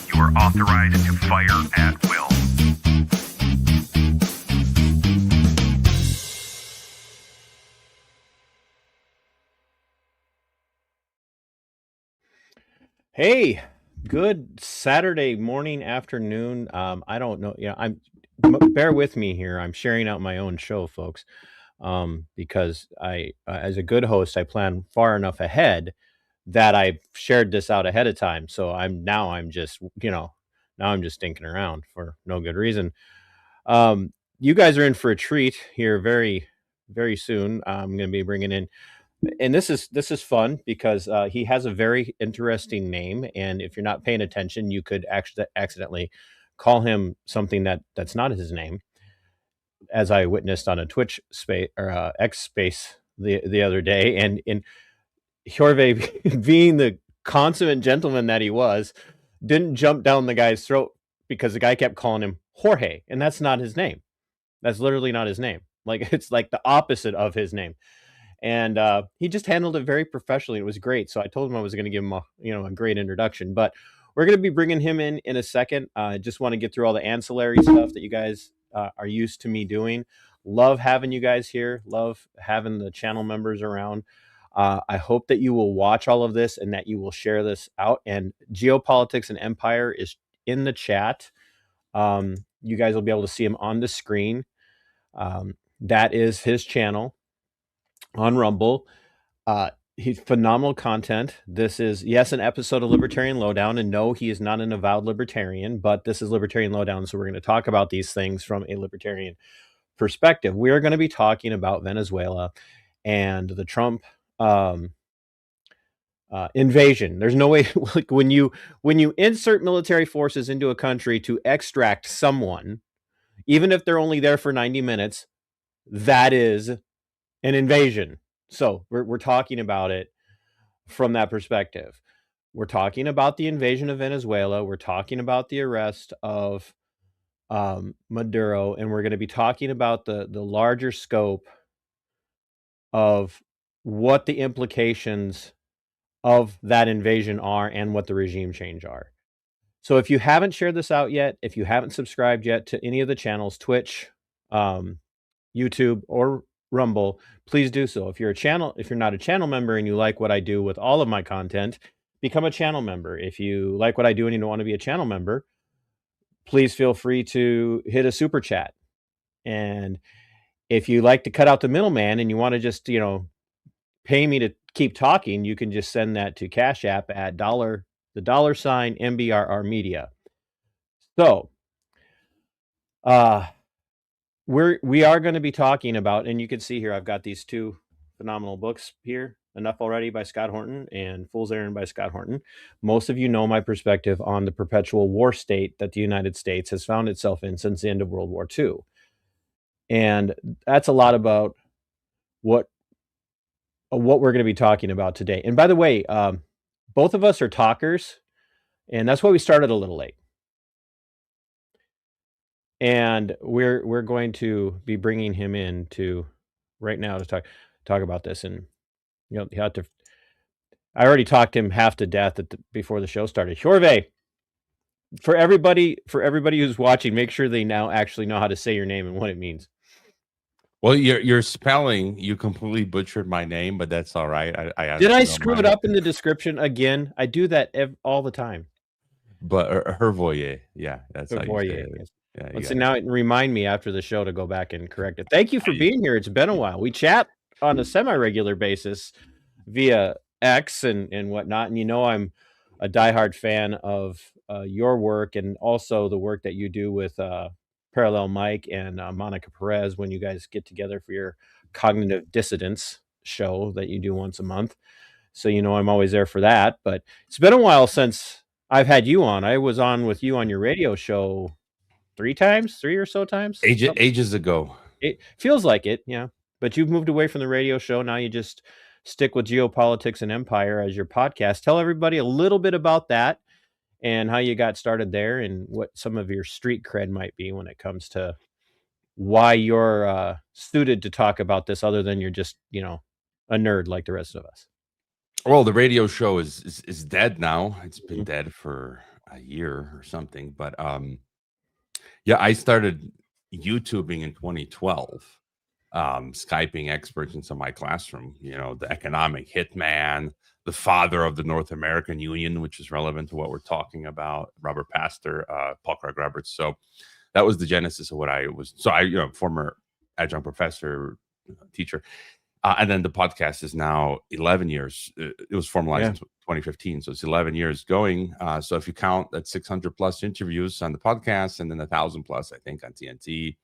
You are authorized to fire at will. Hey, good Saturday morning, afternoon. I don't know. Bear with me here. I'm sharing out my own show, folks, because as a good host, I plan far enough ahead that I've shared this out ahead of time. So I'm just, now I'm just stinking around for no good reason. You guys are in for a treat here very, very soon. I'm going to be bringing in, and this is fun because he has a very interesting name, and if you're not paying attention, you could actually accidentally call him something that's not his name, as I witnessed on a Twitch space or X space the other day, and Hrojve, being the consummate gentleman that he was, didn't jump down the guy's throat because the guy kept calling him Jorge, and that's not his name. That's literally not his name. Like, it's like the opposite of his name. And he just handled it very professionally. It was great. So I told him I was going to give him a great introduction. But we're going to be bringing him in a second. I just want to get through all the ancillary stuff that you guys are used to me doing. Love having you guys here. Love having the channel members around. I hope that you will watch all of this and that you will share this out. And Geopolitics and Empire is in the chat. You guys will be able to see him on the screen. That is his channel on Rumble. He's phenomenal content. This is, yes, an episode of Libertarian Lowdown, and no, he is not an avowed libertarian, but this is Libertarian Lowdown, so we're going to talk about these things from a libertarian perspective. We are going to be talking about Venezuela and the Trump invasion. There's no way, like, when you insert military forces into a country to extract someone, even if they're only there for 90 minutes, that is an invasion. So we're talking about it from that perspective. We're talking about the invasion of Venezuela. We're talking about the arrest of Maduro, and we're going to be talking about the larger scope of what the implications of that invasion are and what the regime change are. So if you haven't shared this out yet, if you haven't subscribed yet to any of the channels, Twitch, YouTube, or Rumble, please do so. If you're not a channel member and you like what I do with all of my content, become a channel member. If you like what I do and you don't want to be a channel member, please feel free to hit a super chat. And if you like to cut out the middleman and you want to just, pay me to keep talking, you can just send that to Cash App at $, the $ MBRR Media. So, we are going to be talking about, and you can see here, I've got these two phenomenal books here, Enough Already by Scott Horton and Fool's Errand by Scott Horton. Most of you know my perspective on the perpetual war state that the United States has found itself in since the end of World War II. And that's a lot about what we're going to be talking about today. And by the way, both of us are talkers, and that's why we started a little late. And we're going to be bringing him in to right now to talk about this. And you have to. I already talked him half to death before the show started. Hrojve, for everybody who's watching, make sure they now actually know how to say your name and what it means. Well, your spelling, you completely butchered my name, but that's all right. Did I screw it up in the description again? I do that all the time. But Hrojve, yeah, that's how you say it. Yeah, let's see, now remind me after the show to go back and correct it. Thank you for being here. It's been a while. We chat on a semi-regular basis via X and whatnot, and I'm a diehard fan of your work and also the work that you do with Parallel Mike and Monica Perez when you guys get together for your cognitive dissidence show that you do once a month. So I'm always there for that. But it's been a while since I've had you on. I was on with you on your radio show 3 or so times. Ages ago. It feels like it, yeah. But you've moved away from the radio show. Now you just stick with Geopolitics and Empire as your podcast. Tell everybody a little bit about that and how you got started there and what some of your street cred might be when it comes to why you're suited to talk about this other than you're just, a nerd like the rest of us. Well, the radio show is dead now. It's been dead for a year or something. But yeah, I started YouTubing in 2012, Skyping experts into my classroom. You know, the economic hitman, the father of the North American Union, which is relevant to what we're talking about, Robert Pastor, Paul Craig Roberts. So that was the genesis of what I was. So I, former adjunct professor, teacher. And then the podcast is now 11 years. It was formalized in 2015. So it's 11 years going. So if you count that 600 plus interviews on the podcast and then 1,000 plus, I think, on TNT.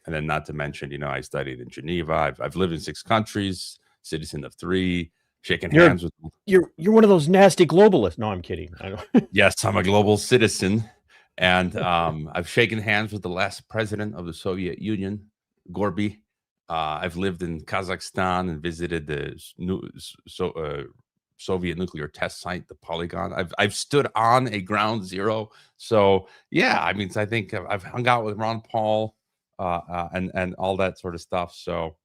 And then not to mention, I studied in Geneva. I've lived in 6 countries, citizen of 3, shaking hands with. You're one of those nasty globalists. No, I'm kidding. I don't. Yes, I'm a global citizen. And I've shaken hands with the last president of the Soviet Union, Gorby. I've lived in Kazakhstan and visited the Soviet nuclear test site, the Polygon. I've stood on a ground zero. So yeah, I mean, I think I've hung out with Ron Paul and all that sort of stuff. So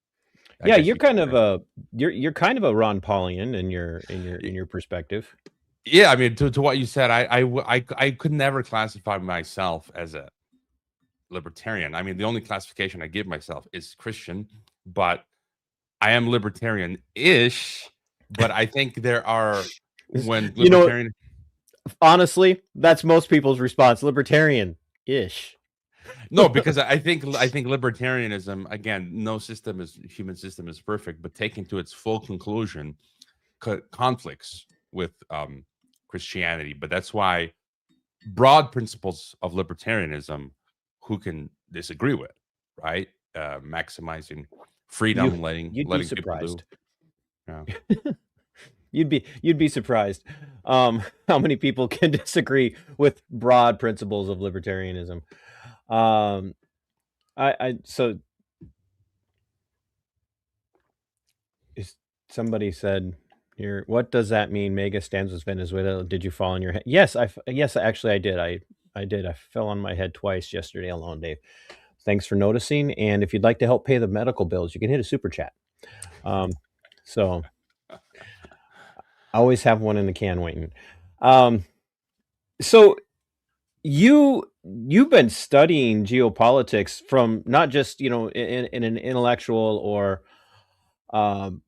yeah, you're kind of a Ron Paulian in your perspective. Yeah, I mean, to what you said, I could never classify myself as a libertarian. I mean, the only classification I give myself is Christian, but I am libertarian-ish. But I think there are when libertarian. Honestly, that's most people's response. Libertarian-ish. No, because I think libertarianism, again, no human system is perfect, but taken to its full conclusion, conflicts with Christianity. But that's why broad principles of libertarianism, who can disagree with, right? Maximizing freedom, letting people do. Yeah. You'd be surprised how many people can disagree with broad principles of libertarianism. So somebody said here, what does that mean? MAGA stands with Venezuela. Did you fall on your head? Yes, actually I did. I did. I fell on my head twice yesterday alone, Dave. Thanks for noticing. And if you'd like to help pay the medical bills, you can hit a super chat. So I always have one in the can waiting. So you've been studying geopolitics from not just, in an intellectual or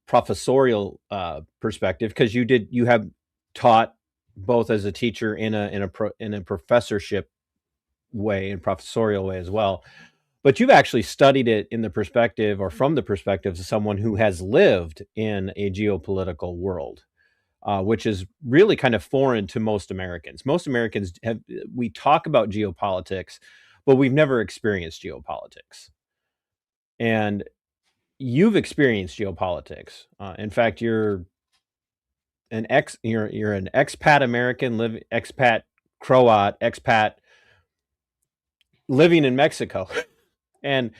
professorial perspective, because you have taught both as a teacher in a professorship way and professorial way as well. But you've actually studied it in the perspective or from the perspective of someone who has lived in a geopolitical world, which is really kind of foreign to most Americans. Most Americans we talk about geopolitics, but we've never experienced geopolitics. And you've experienced geopolitics. In fact, you're an expat American, expat Croat, expat living in Mexico. And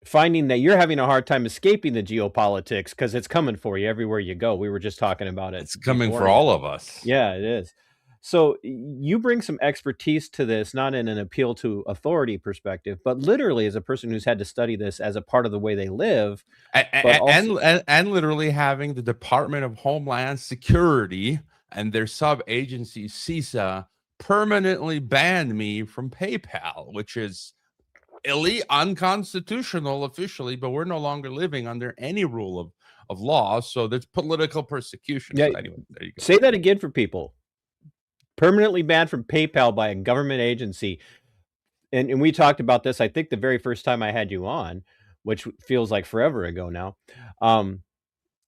finding that you're having a hard time escaping the geopolitics because it's coming for you everywhere you go. We were just talking about it. It's coming for all of us. Yeah, it is. So you bring some expertise to this, not in an appeal to authority perspective, but literally as a person who's had to study this as a part of the way they live. And literally having the Department of Homeland Security and their sub-agency, CISA, permanently banned me from PayPal, which is unconstitutional officially, but we're no longer living under any rule of law. So there's political persecution. Yeah, so anyway, there you go. Say that again for people. Permanently banned from PayPal by a government agency. And we talked about this, I think, the very first time I had you on, which feels like forever ago now.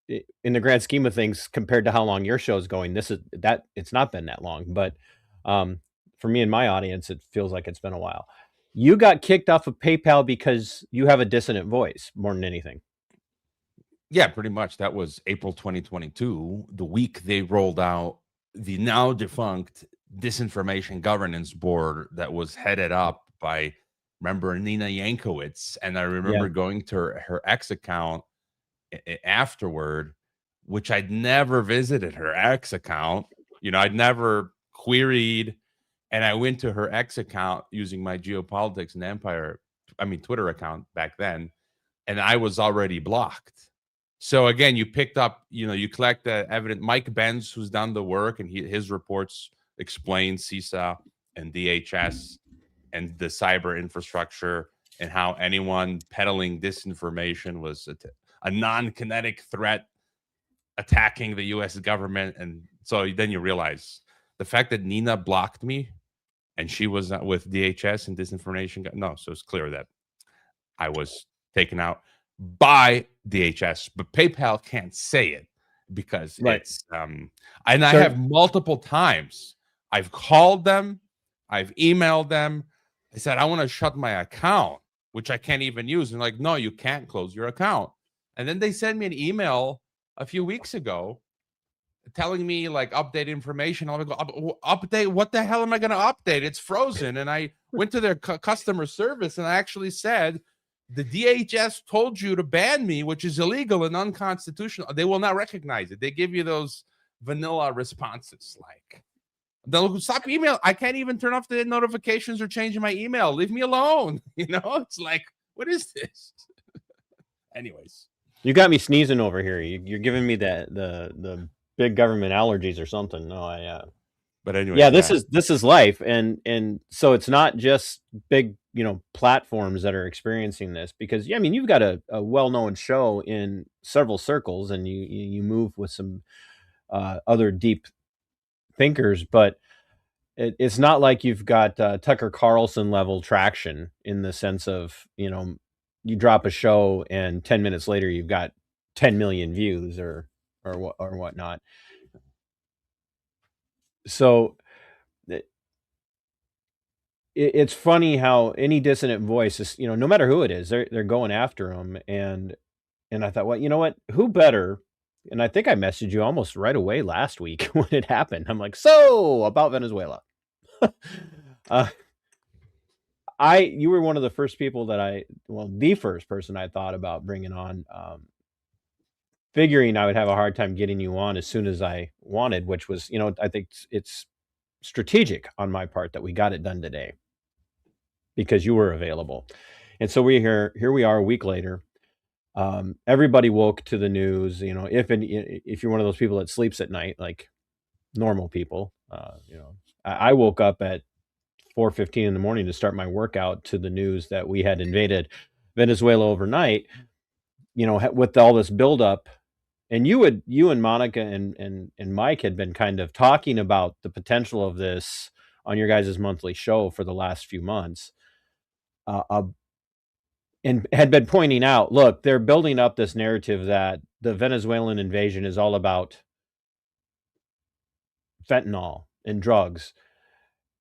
In the grand scheme of things, compared to how long your show's going, it's not been that long. But for me and my audience, it feels like it's been a while. You got kicked off of PayPal because you have a dissonant voice more than anything. Yeah, pretty much. That was April 2022, the week they rolled out the now defunct Disinformation Governance Board that was headed up by, remember, Nina Yankowicz. And I remember going to her X account afterward, which I'd never visited her X account. I'd never queried. And I went to her X account using my Geopolitics and Empire, Twitter account back then, and I was already blocked. So again, you picked up, you collect the evidence. Mike Benz, who's done the work, and his reports explained CISA and DHS and the cyber infrastructure and how anyone peddling disinformation was a non-kinetic threat attacking the U.S. government. And so then you realize the fact that Nina blocked me and she was with DHS and disinformation. No, so it's clear that I was taken out by DHS, but PayPal can't say it because it's and I have multiple times I've called them, I've emailed them. I said, I want to shut my account, which I can't even use. And like, no, you can't close your account. And then they sent me an email a few weeks ago telling me like update information. I'll go, update? What the hell am I going to update? It's frozen. And I went to their customer service and I actually said, the DHS told you to ban me, which is illegal and unconstitutional. They will not recognize it. They give you those vanilla responses like, they'll stop email. I can't even turn off the notifications or change my email. Leave me alone. You know, it's like, what is this? Anyways. You got me sneezing over here. You're giving me the big government allergies or something. No, but anyway, yeah, this is life, and so it's not just big, platforms that are experiencing this, because I mean, you've got a well-known show in several circles, and you move with some other deep thinkers, but it's not like you've got Tucker Carlson level traction in the sense of, you drop a show and 10 minutes later you've got 10 million views or whatnot. So it's funny how any dissident voice is, no matter who it is, they're going after them. And I thought, well, you know what, who better? And I think I messaged you almost right away last week when it happened. I'm like, so about Venezuela. You were one of the first people that the first person I thought about bringing on, figuring I would have a hard time getting you on as soon as I wanted, which was, I think it's strategic on my part that we got it done today because you were available. And so here we are a week later. Everybody woke to the news, if you're one of those people that sleeps at night, like normal people, I woke up at 4:15 in the morning to start my workout to the news that we had invaded Venezuela overnight, with all this buildup. And you and Monica and Mike had been kind of talking about the potential of this on your guys' monthly show for the last few months. And had been pointing out, look, they're building up this narrative that the Venezuelan invasion is all about fentanyl and drugs.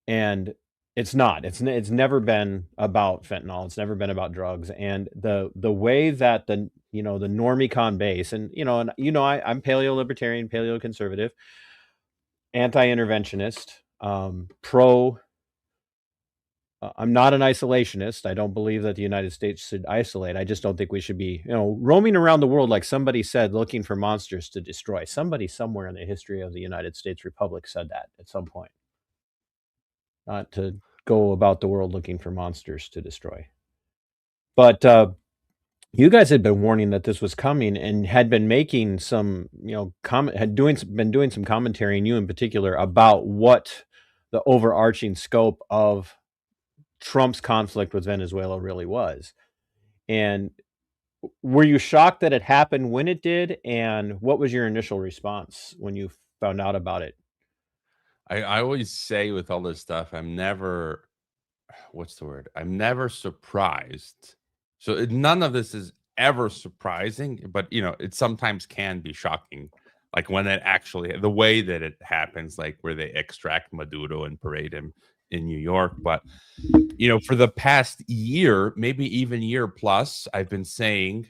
And it's not. It's never been about fentanyl. It's never been about drugs. And the way that the normicon base, and I'm paleo-libertarian, paleo-conservative, anti-interventionist, pro. I'm not an isolationist. I don't believe that the United States should isolate. I just don't think we should be, roaming around the world, like somebody said, looking for monsters to destroy. Somebody somewhere in the history of the United States Republic said that at some point. Not to go about the world looking for monsters to destroy. But you guys had been warning that this was coming and had been making some, been doing some commentary, and you in particular, about what the overarching scope of Trump's conflict with Venezuela really was. And were you shocked that it happened when it did? And what was your initial response when you found out about it? I always say with all this stuff, I'm never, I'm never surprised. So none of this is ever surprising, but it sometimes can be shocking. Like when it actually, the way that it happens, like where they extract Maduro and parade him in New York. But, for the past year, maybe even year plus, I've been saying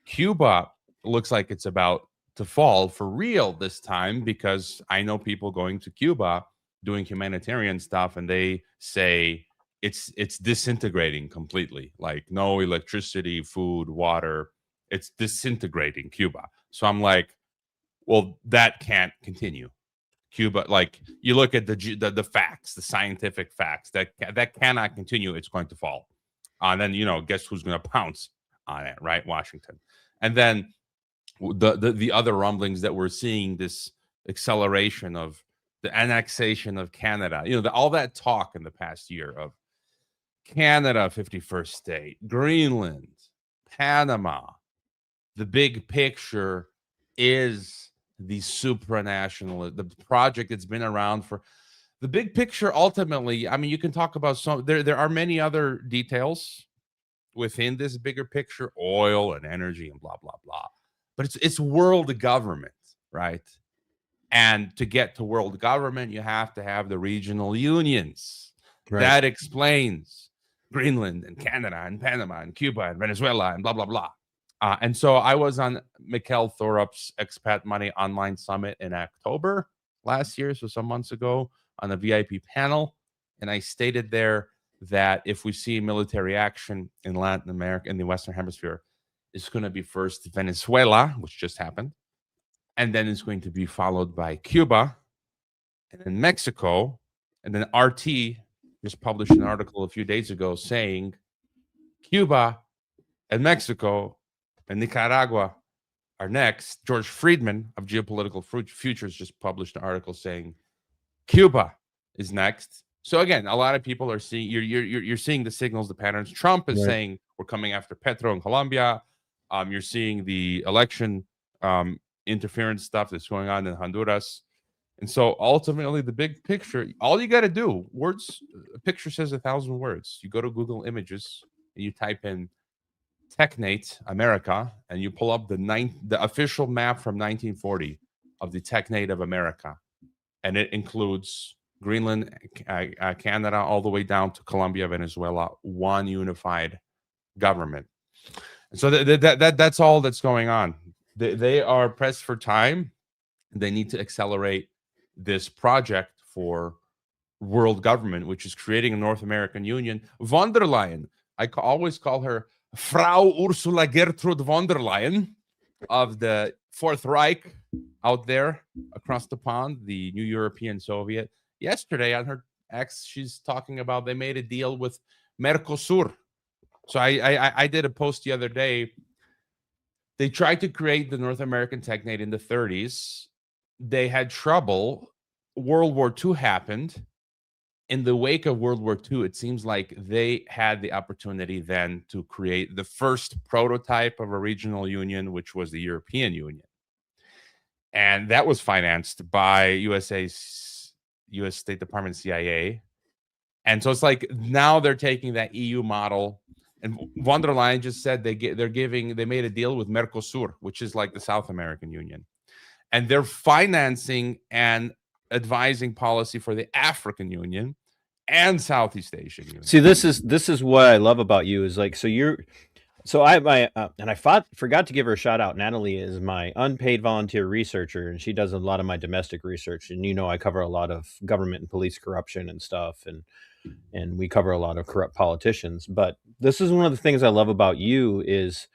Cuba looks like it's about to fall for real this time, because I know people going to Cuba doing humanitarian stuff, and they say it's disintegrating completely, like no electricity, food, water. It's disintegrating Cuba. So I'm like, well, that can't continue. Cuba, like you look at the facts, the scientific facts, that cannot continue. It's going to fall. And then guess who's going to pounce on it, right? Washington. And then the other rumblings that we're seeing, this acceleration of the annexation of Canada, all that talk in the past year of Canada, 51st state, Greenland, Panama. The big picture is the supranational, the project that's been around for the big picture. Ultimately, I mean, you can talk about there are many other details within this bigger picture, oil and energy and blah, blah, blah. But it's world government, right? And to get to world government, you have to have the regional unions. Right. That explains Greenland and Canada and Panama and Cuba and Venezuela and blah, blah, blah. And so I was on Mikhail Thorup's Expat Money Online Summit in October last year, so some months ago, on a VIP panel. And I stated there that if we see military action in Latin America, in the Western Hemisphere, it's going to be first Venezuela, which just happened. And then it's going to be followed by Cuba and then Mexico. And then RT just published an article a few days ago saying Cuba and Mexico and Nicaragua are next. George Friedman of Geopolitical Futures just published an article saying Cuba is next. So again, a lot of people are seeing you're seeing the signals, the patterns. Trump is saying we're coming after Petro in Colombia. You're seeing the election interference stuff that's going on in Honduras. And so ultimately the big picture, all you got to do, a picture says 1,000 words. You go to Google Images and you type in Technate America, and you pull up the official map from 1940 of the Technate of America. And it includes Greenland, Canada, all the way down to Colombia, Venezuela, one unified government. And so that's all that's going on. They are pressed for time. They need to accelerate this project for world government, which is creating a North American Union. Von der Leyen, I always call her Frau Ursula Gertrude von der Leyen of the Fourth Reich out there across the pond, the new European Soviet. Yesterday on her X, she's talking about they made a deal with Mercosur. So I did a post the other day. They tried to create the North American Technate in the 30s. They had trouble. World War II happened. In the wake of World War II, it seems like they had the opportunity then to create the first prototype of a regional union, which was the European Union. And that was financed by U.S. State Department, CIA. And so it's like now they're taking that EU model. And von der Leyen just said they made a deal with Mercosur, which is like the South American Union. And they're financing and advising policy for the African Union and Southeast Asian Union. See, this is what I love about you is like, and I forgot to give her a shout out. Natalie is my unpaid volunteer researcher, and she does a lot of my domestic research. And I cover a lot of government and police corruption and stuff, and we cover a lot of corrupt politicians. But this is one of the things I love about you is,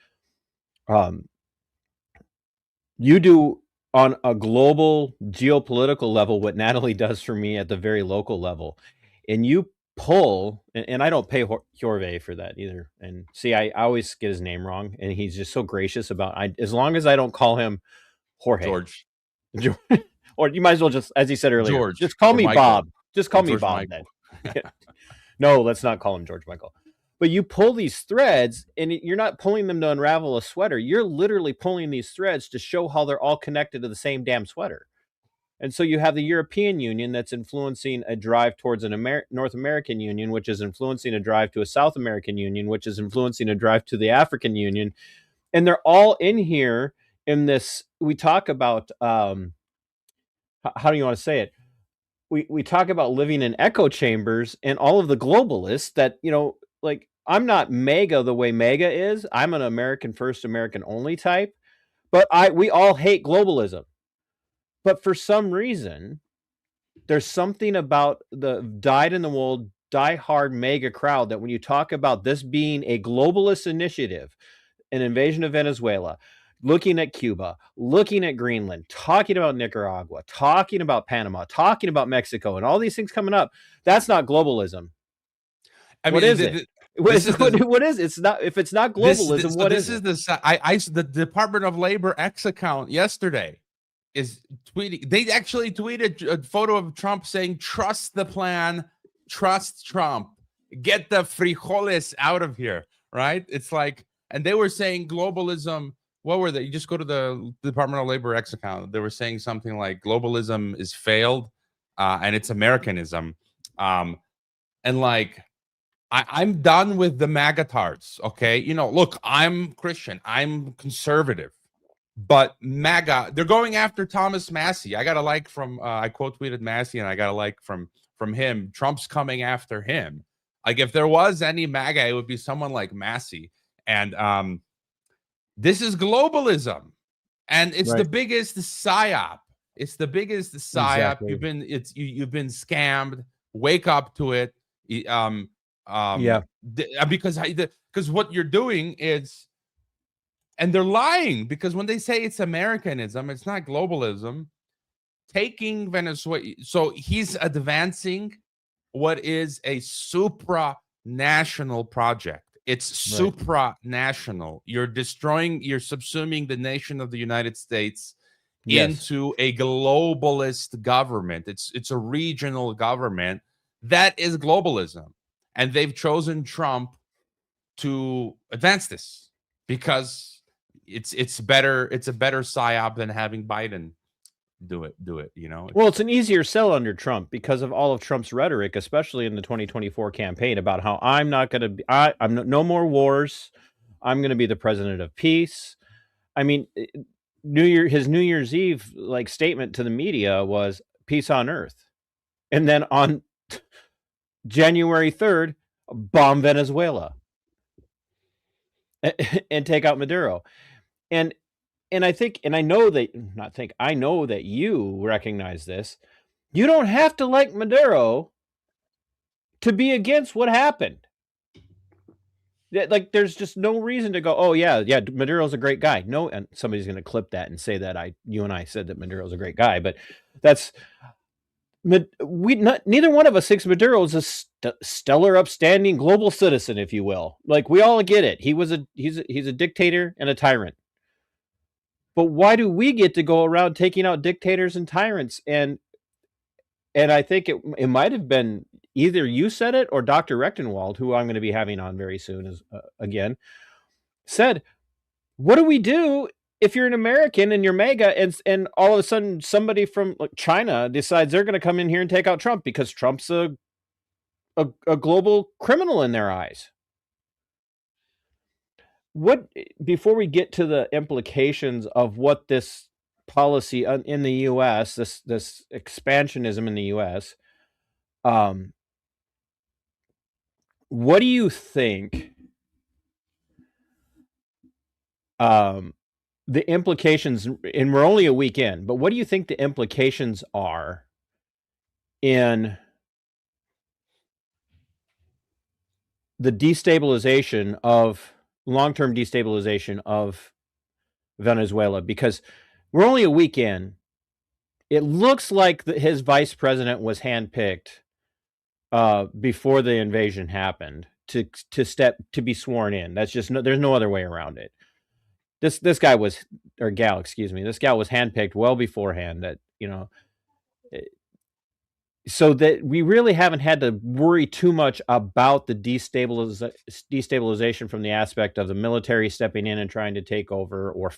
you do on a global geopolitical level what Natalie does for me at the very local level, and you pull, and I don't pay Hrojve for that either. And see, I always get his name wrong, and he's just so gracious about as long as I don't call him Jorge. George. Or you might as well just, as he said earlier, George, just call me Michael. Bob. Just call me George Bob Michael. then. No, let's not call him George Michael. But you pull these threads, and you're not pulling them to unravel a sweater. You're literally pulling these threads to show how they're all connected to the same damn sweater. And so you have the European Union that's influencing a drive towards an North American Union, which is influencing a drive to a South American Union, which is influencing a drive to the African Union. And they're all in here in this. We talk about, how do you want to say it? We talk about living in echo chambers, and all of the globalists that, like, I'm not MAGA the way MAGA is. I'm an American first, American only type, but we all hate globalism. But for some reason, there's something about the dyed-in-the-wool, die-hard MAGA crowd that when you talk about this being a globalist initiative, an invasion of Venezuela, looking at Cuba, looking at Greenland, talking about Nicaragua, talking about Panama, talking about Mexico, and all these things coming up, that's not globalism. What is it? What is it? It's not. If it's not globalism, what is it? The Department of Labor X account yesterday is tweeting. They actually tweeted a photo of Trump saying, "Trust the plan, trust Trump, get the frijoles out of here." Right? It's like, and they were saying globalism. What were they? You just go to the Department of Labor X account. They were saying something like globalism is failed, and it's Americanism. And like, I'm done with the MAGA tards. Okay, look, I'm Christian, I'm conservative. But MAGA, they're going after Thomas Massey. I got a like from I quote tweeted Massey, and I got a like from him. Trump's coming after him. Like, if there was any MAGA, it would be someone like Massey. And this is globalism, and it's the biggest psyop. It's the biggest psyop. Exactly. You've been scammed. Wake up to it. Because what you're doing is. And they're lying, because when they say it's Americanism, it's not globalism. Taking Venezuela, so he's advancing what is a supranational project. It's supranational. You're subsuming the nation of the United States into a globalist government. It's a regional government. That is globalism. And they've chosen Trump to advance this because it's better. It's a better psyop than having Biden do it. Well, it's an easier sell under Trump because of all of Trump's rhetoric, especially in the 2024 campaign, about how I'm not going to be, I'm no more wars. I'm going to be the president of peace. I mean, his New Year's Eve like statement to the media was peace on earth. And then on January 3rd, bomb Venezuela and take out Maduro. And I think, and I know that you recognize this. You don't have to like Maduro to be against what happened. Like, there's just no reason to go, oh yeah, Maduro's a great guy. No, and somebody's going to clip that and say that you and I said that Maduro's a great guy, but neither one of us thinks Maduro is a stellar, upstanding global citizen, if you will. Like, we all get it. He's a dictator and a tyrant. But why do we get to go around taking out dictators and tyrants? And I think it might have been either you said it or Dr. Rechtenwald, who I'm going to be having on very soon, again, said, what do we do if you're an American and you're MAGA and all of a sudden somebody from China decides they're going to come in here and take out Trump because Trump's a global criminal in their eyes? Before we get to the implications of what this policy in the U.S., this expansionism in the U.S., what do you think the implications, and we're only a week in, but what do you think the implications are in the long-term destabilization of Venezuela? Because we're only a week in. It looks like his vice president was handpicked before the invasion happened to be sworn in. That's just there's no other way around it. This guy was, or gal, excuse me, this gal was handpicked well beforehand. That so that we really haven't had to worry too much about the destabilization from the aspect of the military stepping in and trying to take over, or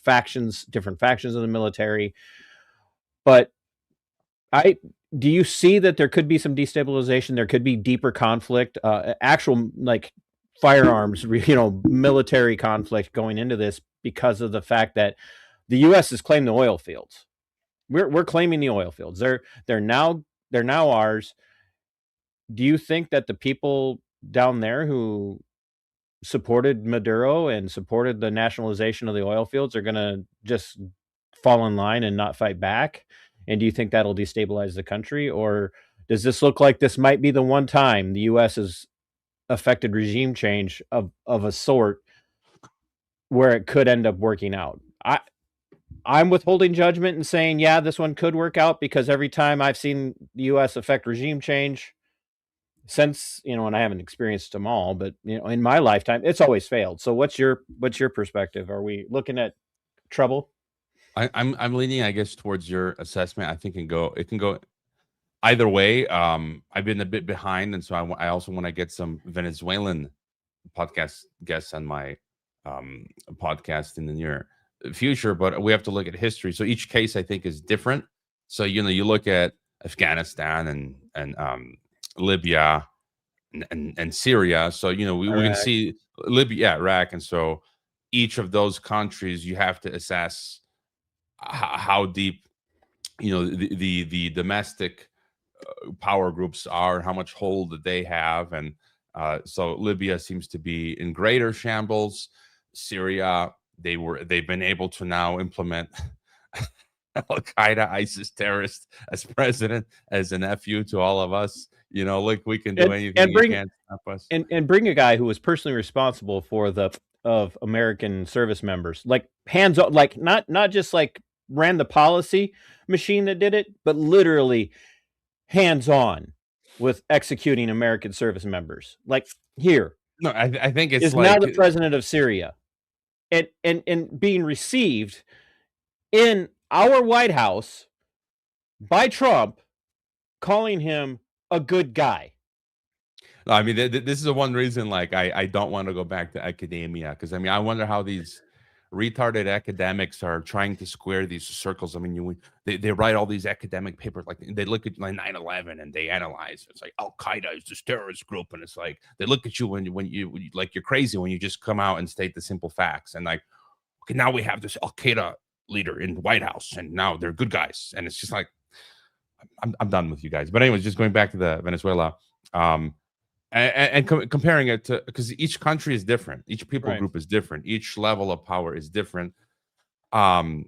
different factions of the military. But do you see that there could be some destabilization? There could be deeper conflict, actual like firearms, military conflict going into this because of the fact that the U.S. has claimed the oil fields. We're claiming the oil fields. They're now ours. Do you think that the people down there who supported Maduro and supported the nationalization of the oil fields are going to just fall in line and not fight back? And do you think that'll destabilize the country? Or does this look like this might be the one time the U.S. has affected regime change of a sort where it could end up working out? I'm withholding judgment and saying, yeah, this one could work out, because every time I've seen the U.S. affect regime change since, and I haven't experienced them all, but in my lifetime, it's always failed. So what's your perspective? Are we looking at trouble? I'm leaning, I guess, towards your assessment. I think it can go either way. I've been a bit behind, and so I also want to get some Venezuelan podcast guests on my podcast in the near future. But we have to look at history. So each case, I think, is different. So you look at Afghanistan and Libya and Syria. So we can see Libya, yeah, Iraq, and so each of those countries you have to assess how deep the domestic power groups are, how much hold that they have, and so Libya seems to be in greater shambles. Syria, they've been able to now implement Al Qaeda, ISIS terrorist as president, as a nephew to all of us. Look, we can do anything. You can't stop us. And bring a guy who was personally responsible for of American service members, like hands on, like not just like ran the policy machine that did it, but literally hands on with executing American service members. Like here, No, I think it's is now the president of Syria, and being received in our White House by Trump, calling him a good guy. I mean, this is the one reason, like, I don't want to go back to academia, because I wonder how these retarded academics are trying to square these circles. I mean, they write all these academic papers, like they look at like 9/11 and they analyze. It's like Al Qaeda is this terrorist group, and it's like they look at you when you like you're crazy when you just come out and state the simple facts. And like, okay, now we have this Al Qaeda leader in the White House, and now they're good guys, and it's just like I'm done with you guys. But anyways, just going back to the Venezuela. Comparing it to, because each country is different, each people group is different, each level of power is different. And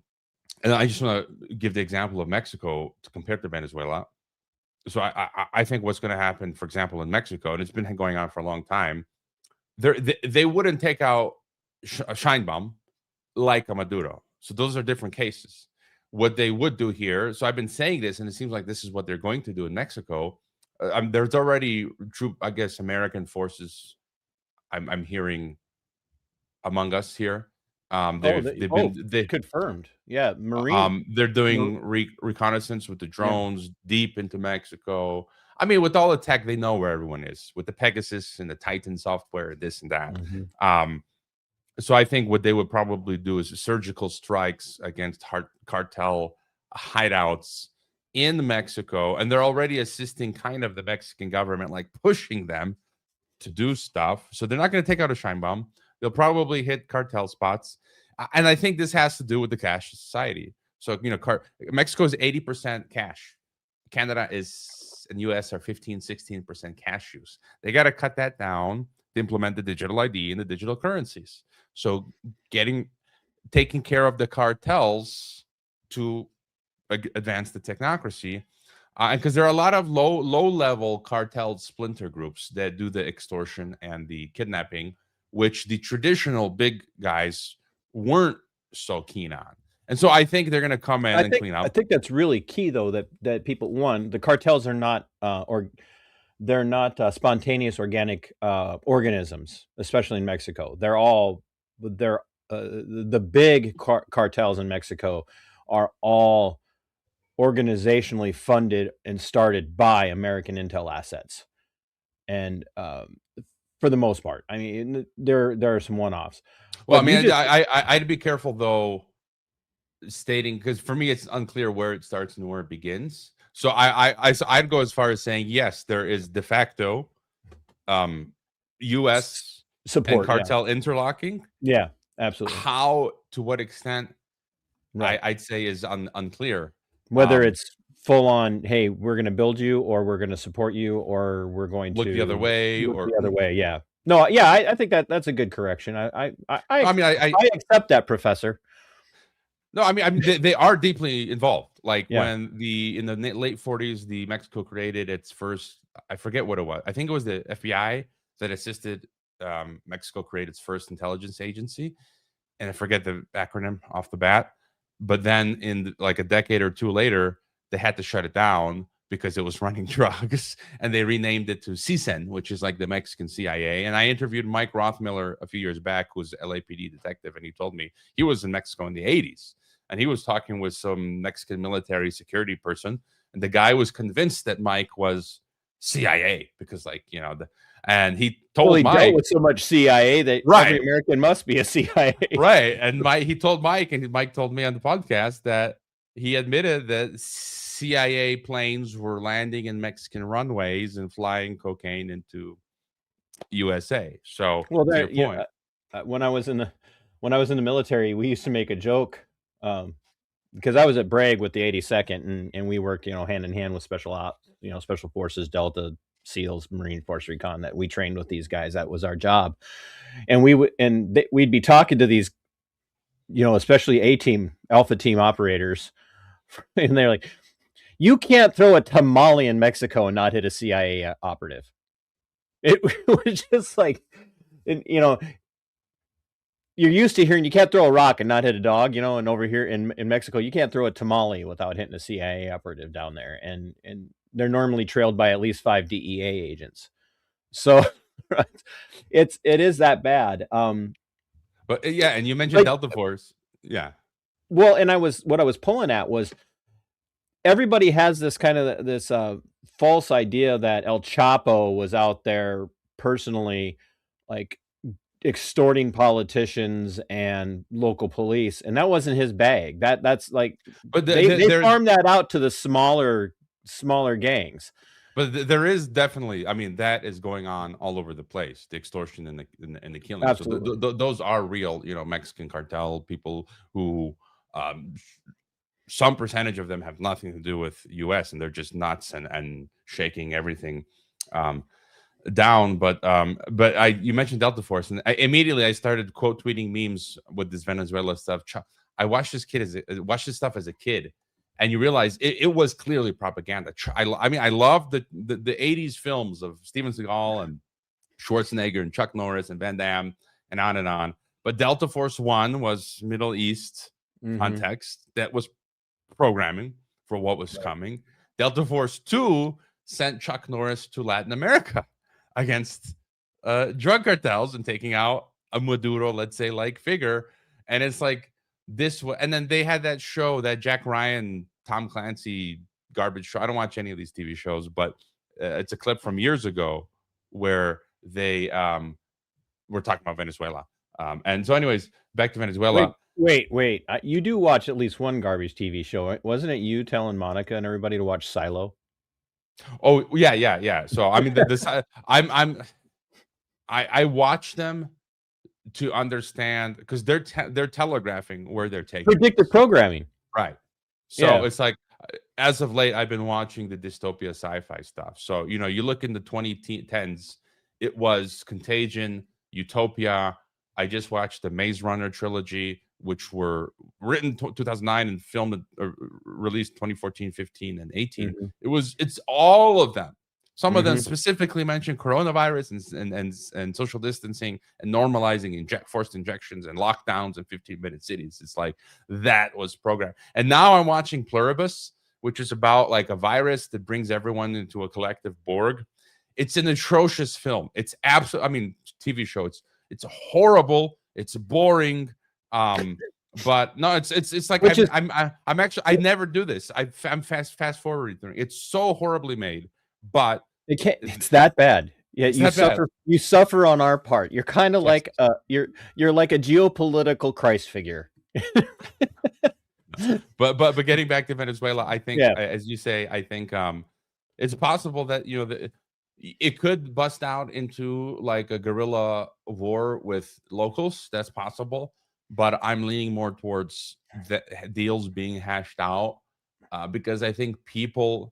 I just want to give the example of Mexico to compare to Venezuela. So I think what's going to happen, for example, in Mexico, and it's been going on for a long time, they wouldn't take out a shine bomb like a Maduro. So those are different cases. What they would do here, so I've been saying this, and it seems like this is what they're going to do in Mexico. There's already I guess, American forces I'm hearing among us here. They've been confirmed. Yeah, Marine. They're doing reconnaissance with the drones deep into Mexico. I mean, with all the tech, they know where everyone is, with the Pegasus and the Titan software, this and that. So I think what they would probably do is surgical strikes against cartel hideouts in Mexico, and they're already assisting kind of the Mexican government, like pushing them to do stuff. So they're not going to take out a shine bomb. They'll probably hit cartel spots. And I think this has to do with the cash society. So, Mexico is 80% cash. Canada and US are 15-16% cash use. They got to cut that down to implement the digital ID and the digital currencies. So taking care of the cartels to advance the technocracy, and because there are a lot of low level cartel splinter groups that do the extortion and the kidnapping, which the traditional big guys weren't so keen on. And so I think they're going to come in and clean up. I think that's really key, though, that people, the cartels are not they're not spontaneous organic organisms, especially in Mexico. The big cartels in Mexico are all organizationally funded and started by American intel assets, and for the most part, I mean, there are some one-offs. Well, I mean, I'd be careful though stating, because for me it's unclear where it starts and where it begins. So I'd go as far as saying yes, there is de facto U.S. support and cartel interlocking. Yeah, absolutely. How, to what extent, I'd say is unclear. Whether it's full on, hey, we're going to build you, or we're going to support you, or we're going to look the other way, Yeah. No, yeah, I think that's a good correction. I accept that, Professor. No, I mean they are deeply involved. Like when in the late 40s, the Mexico created its first, I forget what it was. I think it was the FBI that assisted Mexico create its first intelligence agency, and I forget the acronym off the bat. But then in like a decade or two later, they had to shut it down because it was running drugs, and they renamed it to CISEN, which is like the Mexican CIA. And I interviewed Mike Rothmiller a few years back, who was an LAPD detective, and he told me he was in Mexico in the 80s and he was talking with some Mexican military security person, and the guy was convinced that Mike was CIA because, like, and he told He Mike, dealt with so much CIA that every American must be a CIA. Right. And he told Mike, and Mike told me on the podcast that he admitted that CIA planes were landing in Mexican runways and flying cocaine into USA. So, Well, to your point. when I was in the military, we used to make a joke because I was at Bragg with the 82nd, and we worked, hand in hand with special forces, Delta, SEALs, Marine Force Recon. That we trained with these guys. That was our job, and we'd be talking to these, especially A-team, Alpha team operators, and they're like, "You can't throw a tamale in Mexico and not hit a CIA operative." It was just like, you're used to hearing you can't throw a rock and not hit a dog, and over here in Mexico, you can't throw a tamale without hitting a CIA operative down there. And they're normally trailed by at least 5 DEA agents. So it is that bad. But yeah, and you mentioned Delta Force. Yeah. Well, and what I was pulling at was everybody has this kind of this false idea that El Chapo was out there personally, like, extorting politicians and local police, and that wasn't his bag. That's like, but they farmed that out to the smaller gangs. But there is definitely, that is going on all over the place, the extortion and the killing. Absolutely. So those are real, Mexican cartel people who, some percentage of them have nothing to do with US, and they're just nuts and shaking everything down. But you mentioned Delta Force, and immediately I started quote tweeting memes with this Venezuela stuff. I watched this stuff as a kid, and you realize it was clearly propaganda. I love the 80s films of Steven Seagal and Schwarzenegger and Chuck Norris and Van Damme and on and on. But Delta Force 1 was Middle East context that was programming for what was coming. Delta Force 2 sent Chuck Norris to Latin America against drug cartels and taking out a Maduro, let's say, like figure. And it's like this. And then they had that show, that Jack Ryan, Tom Clancy garbage show. I don't watch any of these TV shows, but it's a clip from years ago where they were talking about Venezuela. And so anyways, back to Venezuela. Wait. You do watch at least one garbage TV show. Wasn't it you telling Monica and everybody to watch Silo? Oh, yeah. So, I watch them to understand, because they're telegraphing where they're taking predictive programming. Right. So it's like, as of late, I've been watching the dystopia sci-fi stuff. So, you look in the 2010s, it was Contagion, Utopia. I just watched the Maze Runner trilogy, which were written 2009 and filmed released 2014, 15, and 18. It's all of them. Some of them specifically mentioned coronavirus and social distancing and normalizing forced injections and lockdowns in 15-minute cities. It's like that was programmed. And now I'm watching Pluribus, which is about like a virus that brings everyone into a collective Borg. It's an atrocious film. It's absolutely, TV show. It's horrible. It's boring. But no, it's like I'm actually, I never do this. I'm fast forwarding through. It's so horribly made, but it's that bad. Yeah, you suffer on our part. You're kind of like you're like a geopolitical Christ figure. but getting back to Venezuela, I think, as you say, I think it's possible that it could bust out into like a guerrilla war with locals. That's possible, but I'm leaning more towards the deals being hashed out because I think people,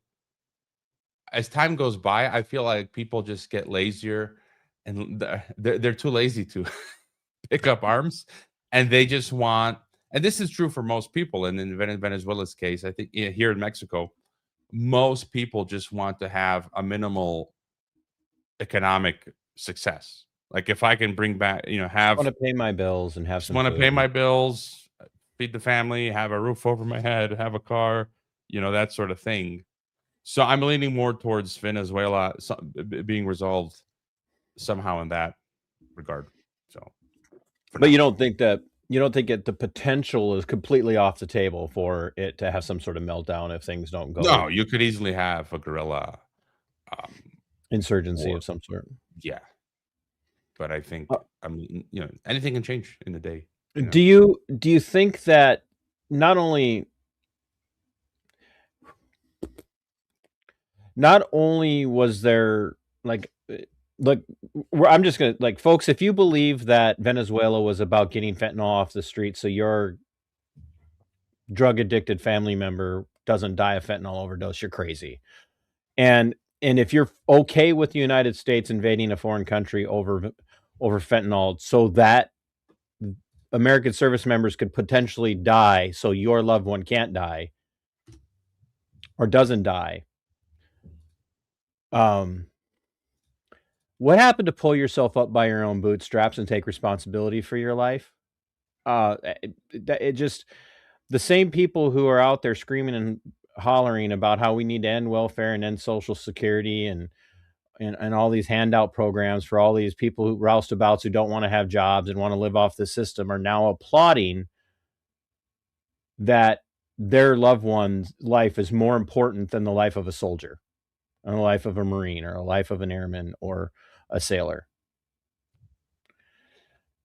as time goes by, I feel like people just get lazier, and they're too lazy to pick up arms, and they just want. And this is true for most people. And in Venezuela's case, I think here in Mexico, most people just want to have a minimal economic success. Like if I can bring back, I want to pay my bills and have some want to pay my bills, feed the family, have a roof over my head, have a car, that sort of thing. So I'm leaning more towards Venezuela being resolved somehow in that regard. So, but you don't think that You don't think the potential is completely off the table for it to have some sort of meltdown if things don't go No, you could easily have a guerrilla insurgency war. of some sort. Yeah, but I think anything can change in a day. Do you think that not only was there look, I'm just gonna folks, if you believe that Venezuela was about getting fentanyl off the street so your drug addicted family member doesn't die of fentanyl overdose, you're crazy. And if you're okay with the United States invading a foreign country over fentanyl so that American service members could potentially die so your loved one can't die or doesn't die. What happened to pull yourself up by your own bootstraps and take responsibility for your life? It just, the same people who are out there screaming and hollering about how we need to end welfare and end Social Security and all these handout programs for all these people who roustabouts who don't want to have jobs and want to live off the system are now applauding that their loved one's life is more important than the life of a soldier, or the life of a Marine, or a life of an airman, or a sailor.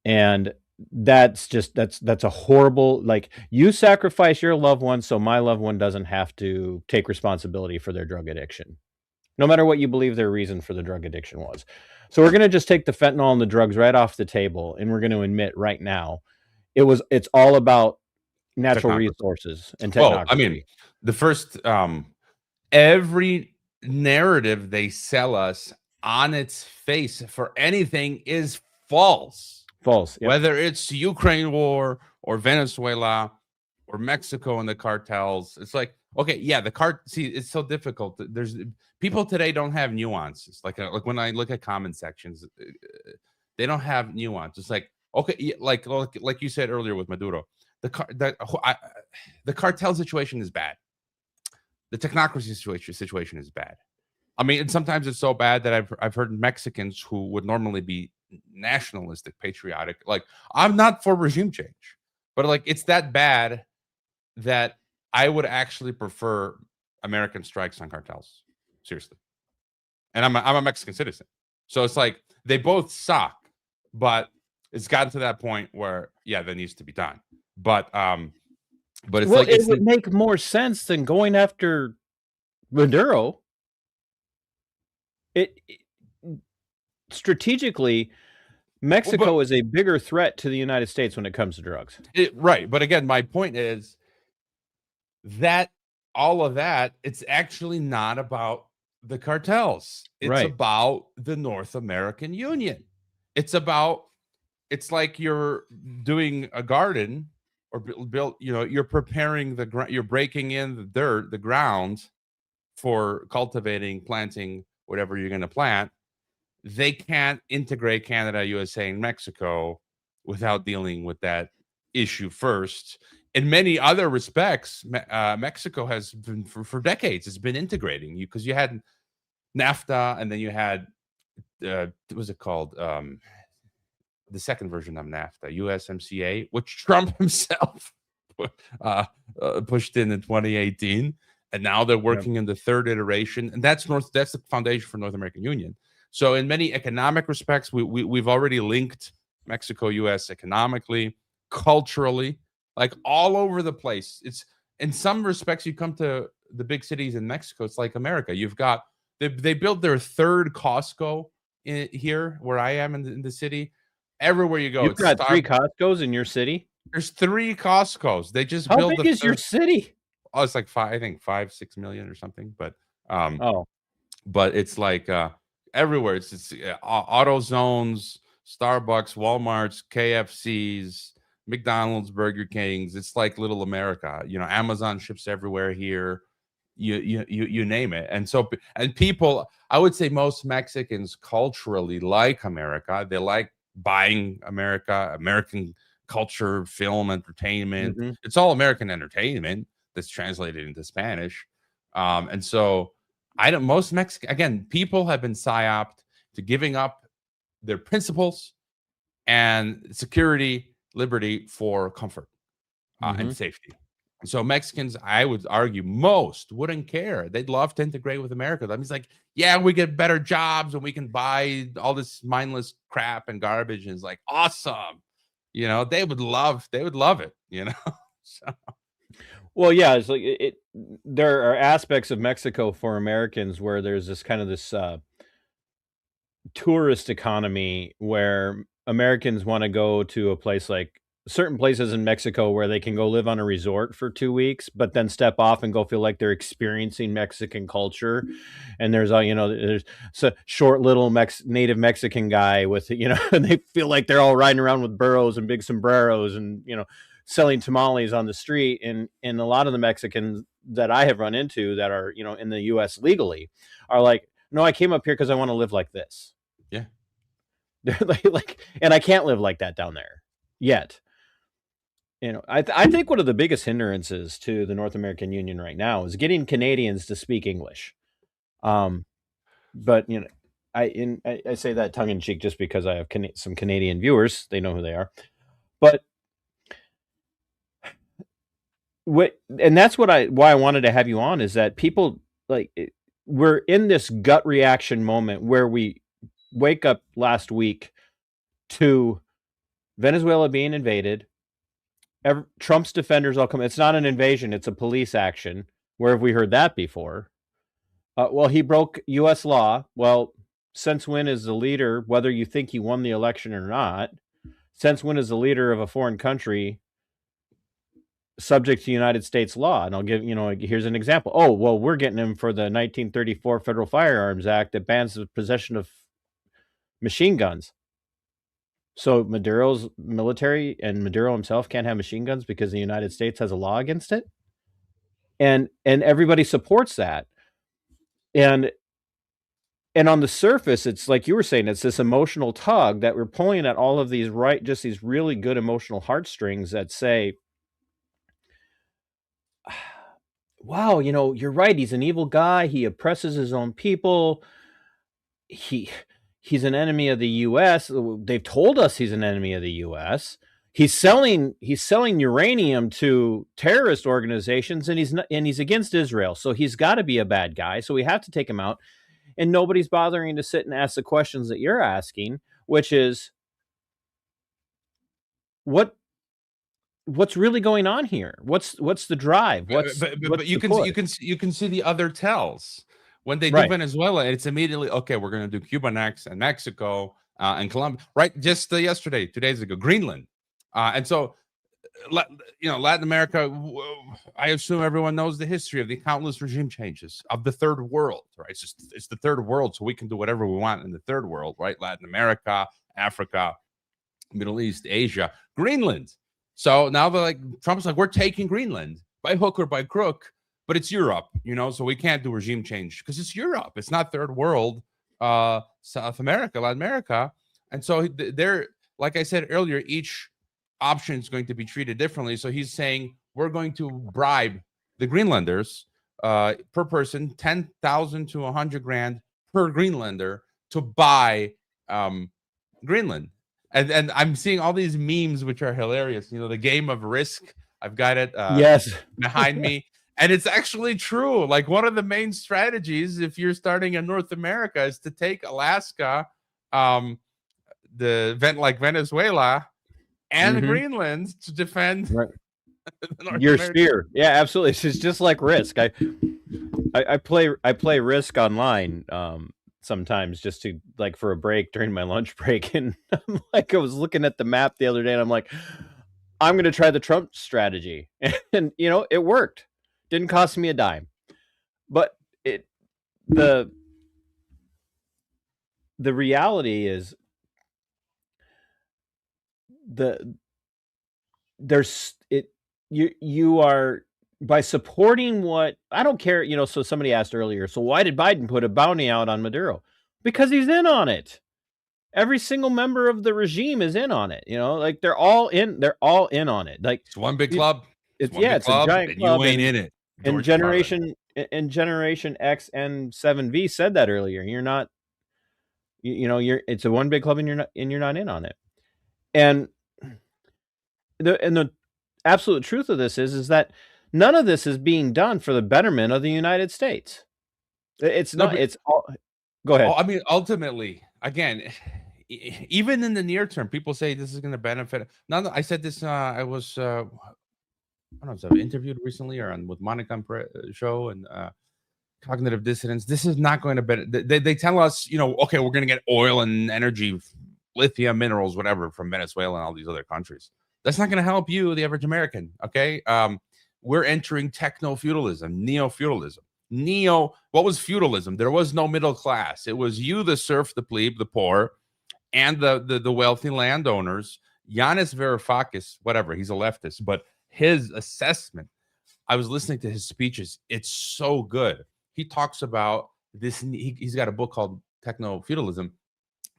And that's a horrible, you sacrifice your loved one so my loved one doesn't have to take responsibility for their drug addiction, no matter what you believe their reason for the drug addiction was. So we're going to just take the fentanyl and the drugs right off the table, and we're going to admit right now it's all about natural resources and technology. Well, I mean, the first every narrative they sell us on its face for anything is false. Yep. Whether it's Ukraine war or Venezuela or Mexico and the cartels, it's like, okay, yeah, see, it's so difficult. There's people today don't have nuances. Like when I look at comment sections, they don't have nuance. It's like, okay, like you said earlier with Maduro, the cartel situation is bad. The technocracy situation is bad. I mean, and sometimes it's so bad that I've heard Mexicans who would normally be nationalistic, patriotic, like, I'm not for regime change, but like it's that bad that I would actually prefer American strikes on cartels. Seriously. And I'm a Mexican citizen. So it's like they both suck, but it's gotten to that point where, yeah, that needs to be done. But it's it would make more sense than going after Maduro. It strategically, Mexico is a bigger threat to the United States when it comes to drugs. Right. But again, my point is that all of that, it's actually not about the cartels. It's about the North American Union. It's like you're doing a garden or build, you're preparing the ground, you're breaking in the dirt, the ground for cultivating, planting, whatever you're going to plant. They can't integrate Canada, USA, and Mexico without dealing with that issue first. In many other respects, Mexico has been for decades has been integrating you, because you had NAFTA, and then you had what was it called? The second version of NAFTA, USMCA, which Trump himself pushed in 2018, and now they're working in the third iteration, and that's the foundation for North American Union. So in many economic respects, we've already linked Mexico, US economically, culturally, like all over the place. It's in some respects, you come to the big cities in Mexico, it's like America. You've got they built their third Costco here where I am in the city. Everywhere you go, you've got 3 Costcos in your city. There's 3 Costcos. They just built. How big is your city? Oh, it's like 5-6 million or something. But but it's like everywhere. It's auto zones, Starbucks, Walmarts, KFCs, McDonald's, Burger Kings. It's like little America. Amazon ships everywhere here. You name it. And people, I would say most Mexicans culturally like America. They like buying American culture, film, entertainment. Mm-hmm. It's all American entertainment that's translated into Spanish. And so most Mexican, again, people have been psyoped to giving up their principles and security, liberty for comfort Mm-hmm. and safety. So Mexicans, I would argue, most wouldn't care. They'd love to integrate with America. That means, like, yeah, we get better jobs and we can buy all this mindless crap and garbage. And it's like, awesome. You know, they would love it, you know? So. Well, yeah, it's like there are aspects of Mexico for Americans where there's this kind of this tourist economy where Americans want to go to a place like certain places in Mexico where they can go live on a resort for 2 weeks, but then step off and go feel like they're experiencing Mexican culture. And there's there's a short little native Mexican guy with, and they feel like they're all riding around with burros and big sombreros and, selling tamales on the street. And a lot of the Mexicans that I have run into that are, in the US legally are like, no, I came up here because I want to live like this. Yeah. And I can't live like that down there yet. I think one of the biggest hindrances to the North American Union right now is getting Canadians to speak English. But I say that tongue in cheek just because I have some Canadian viewers; they know who they are. But and that's why I wanted to have you on, is that people we're in this gut reaction moment where we wake up last week to Venezuela being invaded. Trump's defenders all come. It's not an invasion; it's a police action. Where have we heard that before? Well, he broke U.S. law. Well, since when is the leader, whether you think he won the election or not, since when is the leader of a foreign country subject to United States law? And I'll give, here's an example. Oh, well, we're getting him for the 1934 Federal Firearms Act that bans the possession of machine guns. So Maduro's military and Maduro himself can't have machine guns because the United States has a law against it. And everybody supports that. And on the surface, it's like you were saying, it's this emotional tug that we're pulling at all of these, just these really good emotional heartstrings that say, wow, you're right. He's an evil guy. He oppresses his own people. He's an enemy of the U.S. They've told us he's an enemy of the U.S. He's selling uranium to terrorist organizations, and he's against Israel. So he's got to be a bad guy. So we have to take him out. And nobody's bothering to sit and ask the questions that you're asking, which is, what's really going on here? What's the drive? But you can see the other tells when they do Venezuela. It's immediately, okay, we're going to do Cuba next, and Mexico and Colombia. Right? Just yesterday, 2 days ago, Greenland, and so Latin America. I assume everyone knows the history of the countless regime changes of the third world. Right? It's the third world, so we can do whatever we want in the third world. Right? Latin America, Africa, Middle East, Asia, Greenland. So now they're like, Trump's like, we're taking Greenland by hook or by crook, but it's Europe, so we can't do regime change because it's Europe. It's not third world, South America, Latin America. And so they're, like I said earlier, each option is going to be treated differently. So he's saying we're going to bribe the Greenlanders per person, 10,000 to 100 grand per Greenlander to buy Greenland. And I'm seeing all these memes, which are hilarious. The game of Risk. I've got it behind me. And it's actually true. Like, one of the main strategies, if you're starting in North America, is to take Alaska, the event like Venezuela, and Greenland to defend your sphere. Yeah, absolutely. It's just like Risk. I play Risk online sometimes just to, like, for a break during my lunch break, and I'm like, I was looking at the map the other day, and I'm like, I'm going to try the Trump strategy, and it worked. Didn't cost me a dime, but the reality is you are, by supporting what, I don't care, so somebody asked earlier, so why did Biden put a bounty out on Maduro? Because he's in on it. Every single member of the regime is in on it. Like, they're all in on it. Like, it's one big club. It's a giant club, and you ain't in it. And Generation X and 7V said that earlier. You're not, it's a one big club, and you're not in on it. And the absolute truth of this is that none of this is being done for the betterment of the United States. It's No, not. but It's all. Go ahead. I mean, ultimately, again, even in the near term, people say this is going to benefit. Now, I said this. I was, I don't know, interviewed recently or on with Monica show and cognitive dissonance. This is not going to benefit. They tell us, okay, we're going to get oil and energy, lithium, minerals, whatever, from Venezuela and all these other countries. That's not going to help you, the average American. Okay, we're entering techno-feudalism, neo-feudalism. What was feudalism? There was no middle class. It was you, the serf, the plebe, the poor, and the wealthy landowners. Yanis Varoufakis, whatever, he's a leftist, but his assessment, I was listening to his speeches. It's so good. He talks about this. He's got a book called Techno-Feudalism.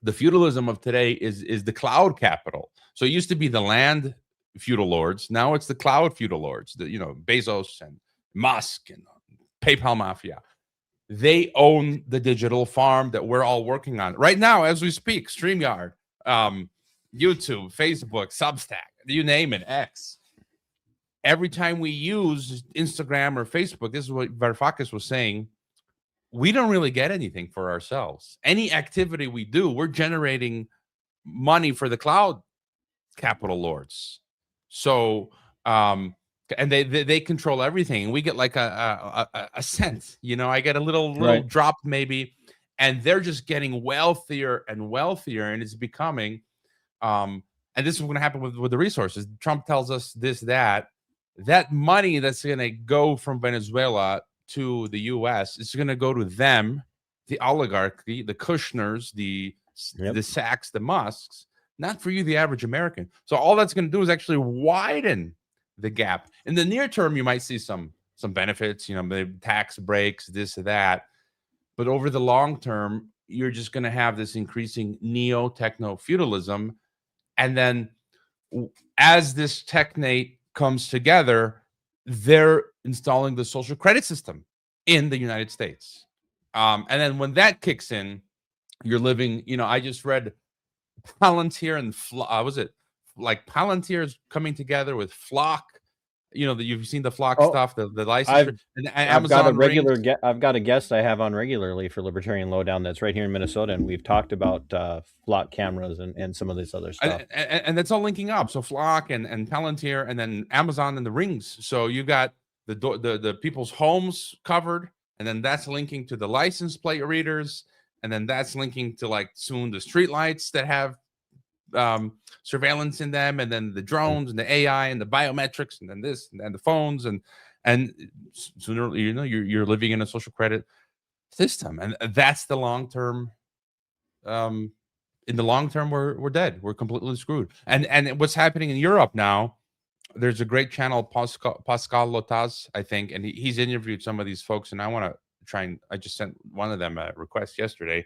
The feudalism of today is the cloud capital. So it used to be the land feudal lords. Now it's the cloud feudal lords. Bezos and Musk and PayPal mafia. They own the digital farm that we're all working on right now as we speak. StreamYard, YouTube, Facebook, Substack, you name it, X. Every time we use Instagram or Facebook, this is what Varoufakis was saying, we don't really get anything for ourselves. Any activity we do, we're generating money for the cloud capital lords. So, and they control everything, and we get like a cent. I get a little Right. drop maybe, and they're just getting wealthier and wealthier, and it's becoming. And this is going to happen with the resources. Trump tells us this, that money that's going to go from Venezuela to the U.S. is going to go to them, the oligarchy, the Kushners, the Sachs, the Musks, not for you, the average American. So all that's going to do is actually widen the gap. In the near term, you might see some benefits, the tax breaks, this or that. But over the long term, you're just going to have this increasing neo-techno-feudalism. And then as this technate comes together, they're installing the social credit system in the United States. And then when that kicks in, you're living, I just read Palantir and was it like Palantir is coming together with Flock? You've seen the Flock stuff, the license. And Amazon I've got a guest I have on regularly for Libertarian Lowdown that's right here in Minnesota, and we've talked about Flock cameras and some of this other stuff. And that's all linking up. So Flock and Palantir, and then Amazon and the rings. So you got the people's homes covered, and then that's linking to the license plate readers, and then that's linking to like soon the street lights that have surveillance in them, and then the drones and the AI and the biometrics, and then this and the phones, and sooner you're living in a social credit system, and that's the long term. In the long term, we're dead. We're completely screwed. And what's happening in Europe now? There's a great channel, Pascal Lotaz, I think, and he's interviewed some of these folks, and I want to try and I just sent one of them a request yesterday.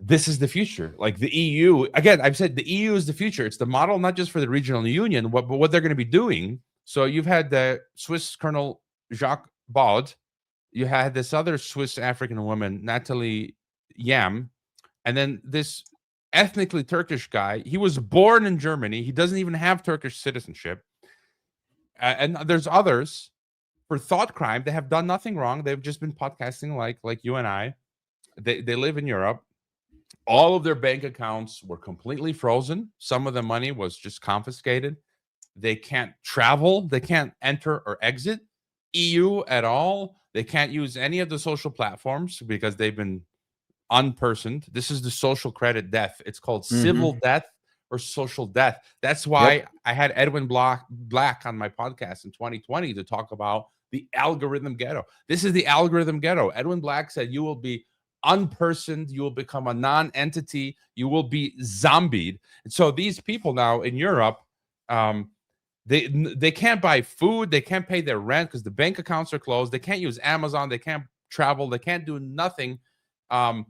This is the future. Like the EU, again, I've said the EU is the future. It's the model, not just for the regional union, but what they're going to be doing. So you've had the Swiss Colonel Jacques Baud. You had this other Swiss African woman, Natalie Yam. And then this ethnically Turkish guy. He was born in Germany. He doesn't even have Turkish citizenship. And there's others for thought crime. They have done nothing wrong. They've just been podcasting like you and I. They live in Europe. All of their bank accounts were completely frozen. Some of the money was just confiscated. They can't travel. They can't enter or exit EU at all. They can't use any of the social platforms because they've been unpersoned. This is the social credit death. It's called civil death or social death. That's why I had Edwin Black on my podcast in 2020 to talk about the algorithm ghetto. This is the algorithm ghetto. Edwin Black said you will be unpersoned, you will become a non-entity, you will be zombied. And so these people now in Europe, they can't buy food, they can't pay their rent because the bank accounts are closed, they can't use Amazon, they can't travel, they can't do nothing. And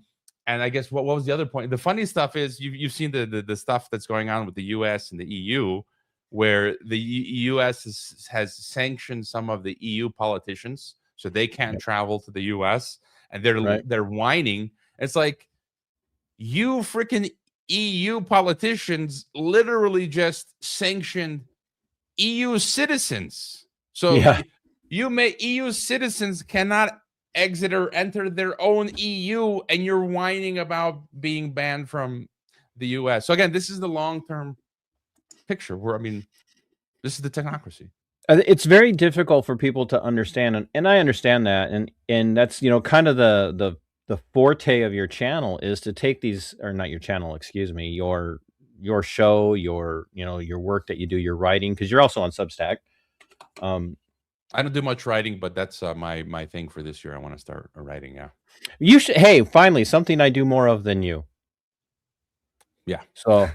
I guess what was the other point? The funny stuff is you've seen the stuff that's going on with the US and the EU, where the US has sanctioned some of the EU politicians so they can't travel to the US, and they're whining. It's like, you freaking EU politicians literally just sanctioned EU citizens. So Yeah. EU citizens cannot exit or enter their own EU, and you're whining about being banned from the US. So again, this is the long-term picture where, I mean, this is the technocracy. It's very difficult for people to understand, and I understand that, and that's, you know, kind of the forte of your channel is to take these, or not your channel, excuse me, your show, your, you know, your work that you do, your writing, because you're also on Substack. I don't do much writing, but that's my thing for this year. I want to start writing. Yeah. You should. Hey, finally, something I do more of than you. Yeah. So,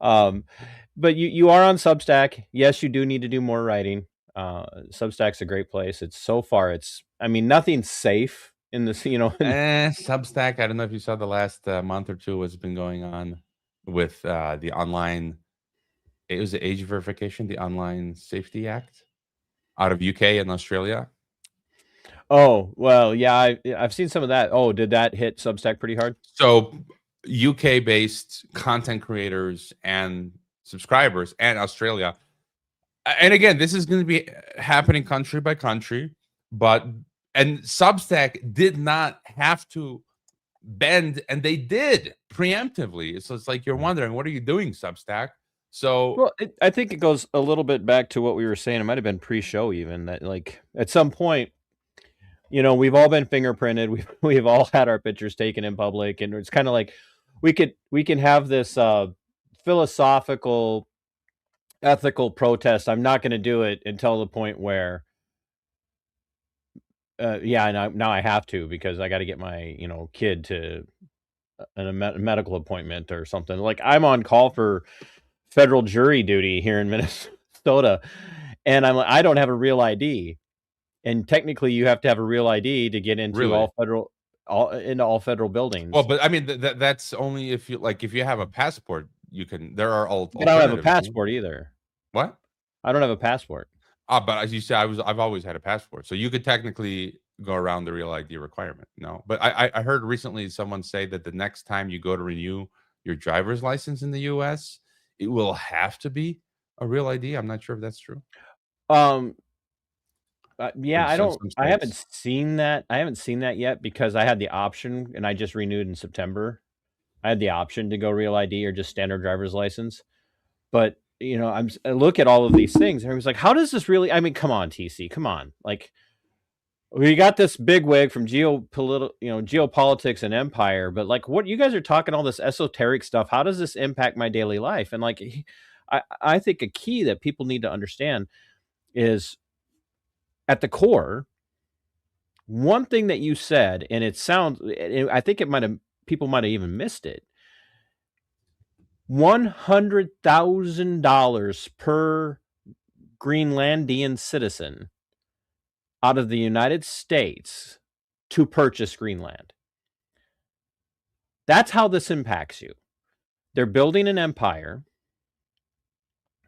but you are on Substack. Yes, you do need to do more writing. Substack's a great place. It's so far, I mean, nothing's safe in this, you know. Substack. I don't know if you saw the last month or two what's been going on with the online. It was the age verification, the Online Safety Act, out of UK and Australia. Oh, well, yeah, I've seen some of that. Oh, did that hit Substack pretty hard? So UK-based content creators and subscribers, and Australia. And again, this is going to be happening country by country, and Substack did not have to bend, and they did preemptively. So it's like you're wondering, what are you doing, Substack? So, well, I think it goes a little bit back to what we were saying. It might have been pre-show even, that like at some point, you know, we've all been fingerprinted. We've all had our pictures taken in public, and it's kind of like we can have this philosophical, ethical protest. I'm not going to do it until the point where, yeah, now I have to, because I got to get my, you know, kid to a medical appointment or something. Like, I'm on call for federal jury duty here in Minnesota, and I'm like, I don't have a real ID, and technically you have to have a real ID to get into Really? all federal buildings. Well, but I mean, that's only if you have a passport, you can. There are all. But I don't have a passport either. What? I don't have a passport. But as you said, I've always had a passport, so you could technically go around the real ID requirement. No, but I heard recently someone say that the next time you go to renew your driver's license in the U.S., it will have to be a real ID. I'm not sure if that's true. Yeah, I haven't seen that. I haven't seen that yet, because I had the option, and I just renewed in September. I had the option to go real ID or just standard driver's license. But, you know, I look at all of these things, and I was like, how does this really, I mean, come on, TC, come on. Like, we got this big wig from Geopolitics and Empire, but like, what you guys are talking, all this esoteric stuff, how does this impact my daily life? And like, I think a key that people need to understand is, at the core, one thing that you said, and I think people might have even missed it. $100,000 per Greenlandian citizen out of the United States to purchase Greenland. That's how this impacts you. They're building an empire.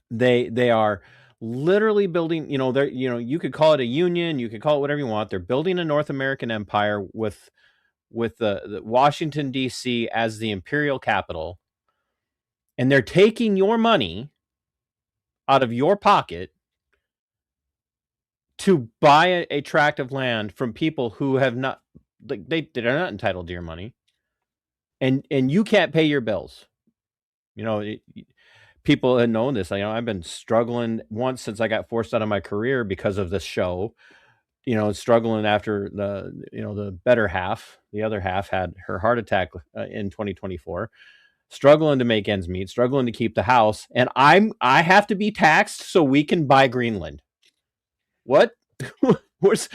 They are literally building, you know, you could call it a union, you could call it whatever you want. They're building a North American empire with the Washington, D.C. as the imperial capital. And they're taking your money out of your pocket to buy a tract of land from people who have not, like, they're not entitled to your money, and you can't pay your bills. You know, people had known this. You know, I've been struggling once since I got forced out of my career because of this show. You know, struggling after the better half, the other half had her heart attack in 2024. Struggling to make ends meet, struggling to keep the house, and I have to be taxed so we can buy Greenland. What? where's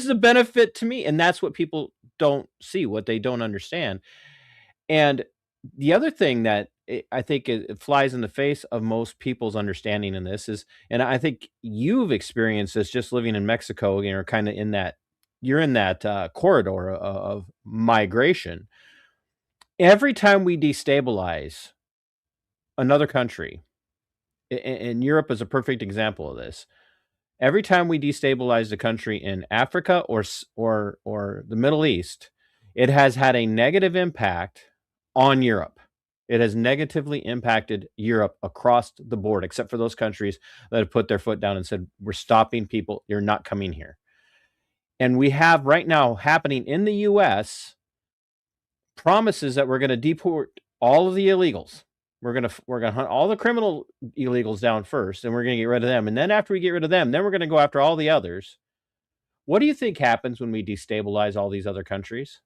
the benefit to me? And that's what people don't see, what they don't understand. And the other thing that I think it flies in the face of most people's understanding in this is, and I think you've experienced this just living in Mexico, you know, kind of in that, you're in that corridor of migration. Every time we destabilize another country, and Europe is a perfect example of this. Every time we destabilize a country in Africa or the Middle East, it has had a negative impact on Europe. It has negatively impacted Europe across the board, except for those countries that have put their foot down and said, we're stopping people. You're not coming here. And we have right now happening in the U.S. promises that we're going to deport all of the illegals. We're going to hunt all the criminal illegals down first, and we're going to get rid of them. And then after we get rid of them, then we're going to go after all the others. What do you think happens when we destabilize all these other countries?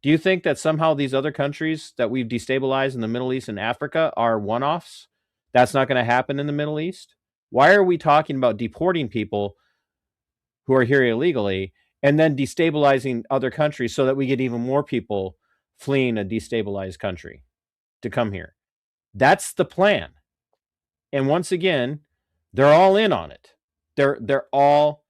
Do you think that somehow these other countries that we've destabilized in the Middle East and Africa are one-offs? That's not going to happen in the Middle East? Why are we talking about deporting people who are here illegally and then destabilizing other countries so that we get even more people fleeing a destabilized country to come here? That's the plan. And once again, they're all in on it. They're all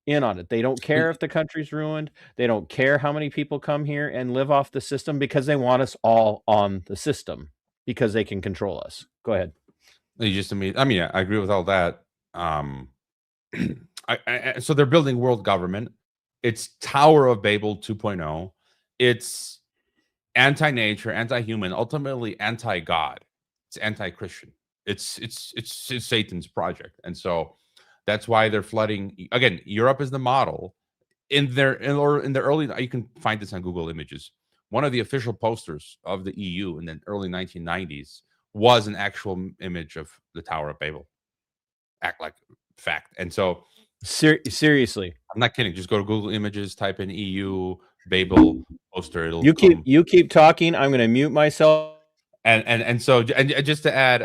in on it. They don't care if the country's ruined. They don't care how many people come here and live off the system because they want us all on the system because they can control us. Go ahead. You just, I agree with all that. So they're building world government. It's Tower of Babel 2.0. It's anti-nature, anti-human, ultimately anti-God. It's anti-Christian. It's Satan's project. And so that's why they're flooding. Again, Europe is the model. In the early, you can find this on Google Images. One of the official posters of the EU in the early 1990s was an actual image of the Tower of Babel. Act like fact. And so seriously, I'm not kidding. Just go to Google Images, type in EU Babel poster. It'll you keep talking. I'm going to mute myself. And so just to add,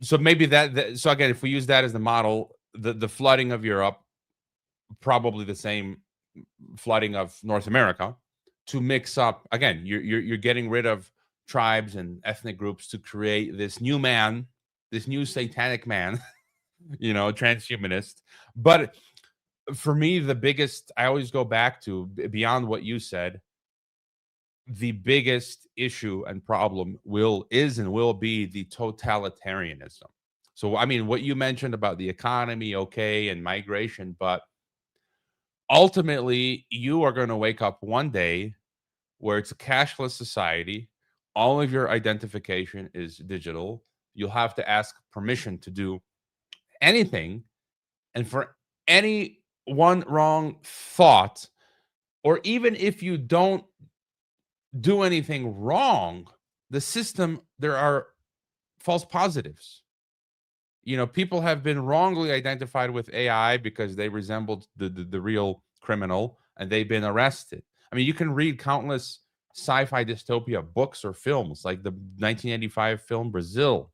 so maybe so again, if we use that as the model, the flooding of Europe, probably the same flooding of North America, to mix up again. You're getting rid of tribes and ethnic groups to create this new man, this new satanic man, transhumanist. But for me, the biggest, I always go back to, beyond what you said, the biggest issue and problem is and will be the totalitarianism. So, what you mentioned about the economy, okay, and migration, but ultimately, you are going to wake up one day where it's a cashless society. All of your identification is digital. You'll have to ask permission to do anything. And for any one wrong thought, or even if you don't do anything wrong, the system, there are false positives. People have been wrongly identified with AI because they resembled the real criminal, and they've been arrested. You can read countless sci-fi dystopia books or films, like the 1985 film Brazil,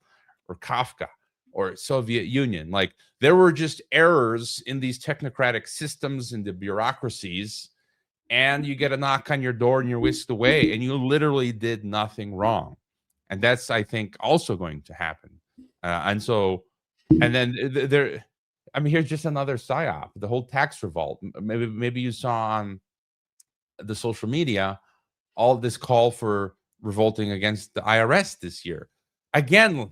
or Kafka, or Soviet Union. Like, there were just errors in these technocratic systems and the bureaucracies, and you get a knock on your door and you're whisked away, and you literally did nothing wrong. And that's, I think, also going to happen. And then here's just another psyop, the whole tax revolt. Maybe you saw on the social media all this call for revolting against the IRS this year. Again,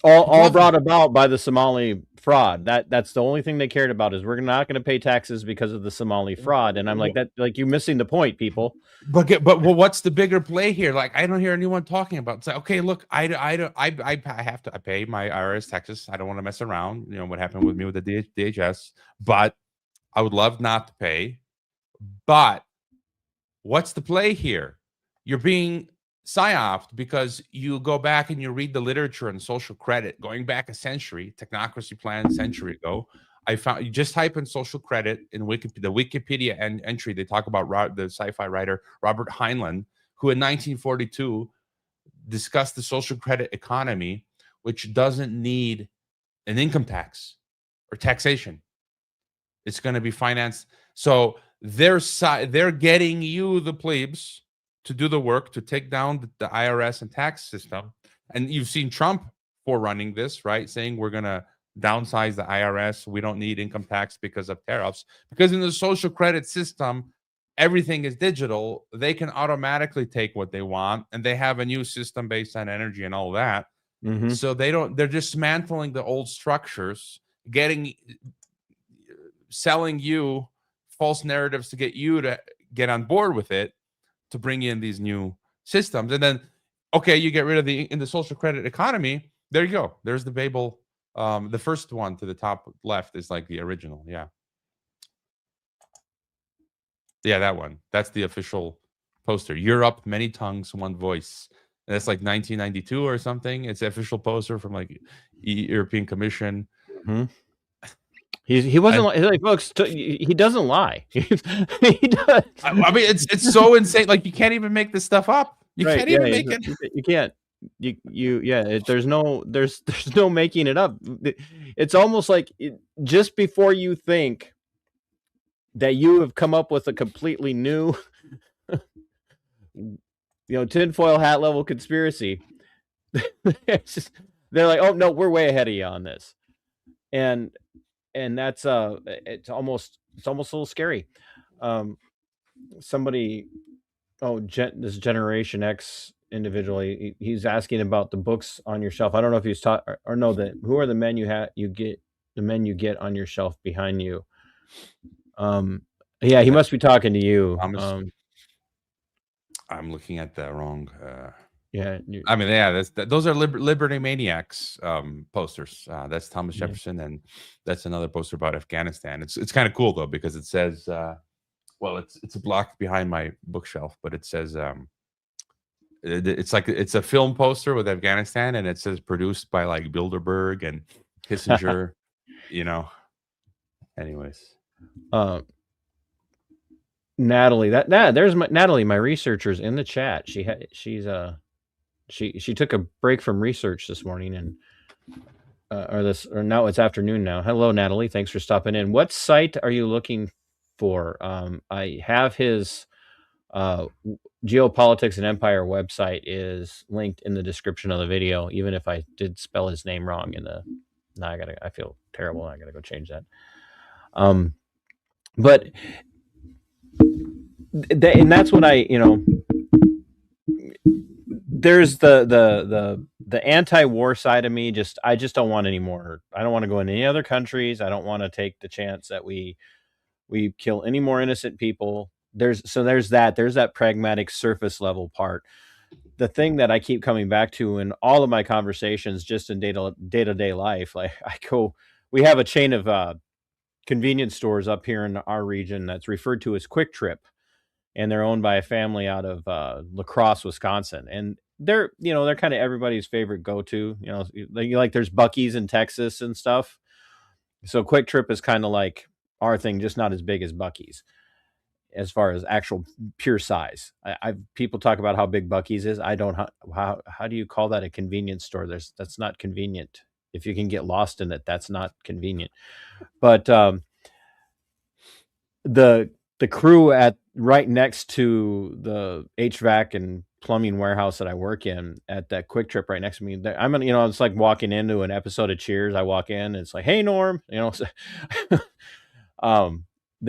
all brought about by the Somali fraud. That's the only thing they cared about, is we're not going to pay taxes because of the Somali fraud. And I'm like, you're missing the point, people. But what's the bigger play here? Like, I don't hear anyone talking about. It's like, okay, look, I have to pay my IRS taxes. I don't want to mess around. What happened with me with the DHS, but I would love not to pay. But what's the play here? You're being psyoped because you go back and you read the literature on social credit going back a century, technocracy plan a century ago. You just type in social credit in the Wikipedia entry. They talk about the sci-fi writer Robert Heinlein, who in 1942 discussed the social credit economy, which doesn't need an income tax or taxation. It's going to be financed. So they're getting you, the plebes, to do the work to take down the IRS and tax system. And you've seen Trump forerunning this, right? Saying we're going to downsize the IRS. We don't need income tax because of tariffs. Because in the social credit system, everything is digital. They can automatically take what they want, and they have a new system based on energy and all that. Mm-hmm. So they're dismantling the old structures, selling you false narratives to get you to get on board with it, to bring in these new systems. And then Okay, you get rid of the social credit economy. There you go. There's the Babel. The first one to the top left is like the original. Yeah. Yeah, that one. That's the official poster. Europe, many tongues, one voice. And that's like 1992 or something. It's the official poster from like European Commission. Mm-hmm. He wasn't like folks. He doesn't lie. He does. I mean, it's so insane. Like you can't even make this stuff up. You can't even make it. You can't. There's no making it up. It's almost like just before you think that you have come up with a completely new, tinfoil hat level conspiracy. They're like, oh no, we're way ahead of you on this, and that's it's almost a little scary. Somebody, this Generation X individual, he's asking about the books on your shelf. I don't know if he's taught or no, that who are the men the men you get on your shelf behind you. Yeah, he must be talking to you. I'm looking at the wrong. Yeah, I mean, yeah, those are Liberty Maniacs posters. That's Thomas Jefferson, and that's another poster about Afghanistan. It's kind of cool though because it says, well, it's a block behind my bookshelf, but it says it's a film poster with Afghanistan, and it says produced by like Bilderberg and Kissinger. Anyways. Natalie, there's Natalie, my researcher's in the chat. She took a break from research this morning and or now it's afternoon now. Hello, Natalie. Thanks for stopping in. What site are you looking for? I have his Geopolitics and Empire website is linked in the description of the video, even if I did spell his name wrong I feel terrible. I gotta go change that. But and that's what there's the anti-war side of me. I just don't want any more. I don't want to go in any other countries. I don't want to take the chance that we kill any more innocent people. There's that pragmatic surface level part. The thing that I keep coming back to in all of my conversations, just in day-to-day life, like we have a chain of convenience stores up here in our region that's referred to as Quick Trip, and they're owned by a family out of La Crosse, Wisconsin, and they're kind of everybody's favorite go-to. Like there's Buc-ee's in Texas and stuff, so Quick Trip is kind of like our thing, just not as big as Buc-ee's as far as actual pure size. People talk about how big Buc-ee's is. I don't. How do you call that a convenience store? That's not convenient. If you can get lost in it, that's not convenient. But the crew at right next to the HVAC and plumbing warehouse that I work in at that Quick Trip right next to me, it's like walking into an episode of Cheers. I walk in and it's like, hey, Norm, they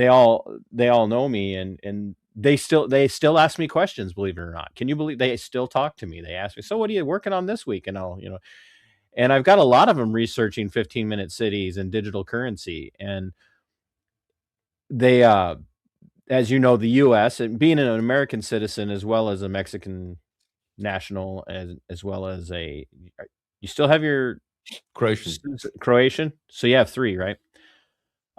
all know me and they still ask me questions, believe it or not. Can you believe they still talk to me? They ask me, so what are you working on this week? And and I've got a lot of them researching 15-minute cities and digital currency. And they, as you know, the U.S. and being an American citizen as well as a Mexican national, as well as you still have your Croatian. So you have 3, right?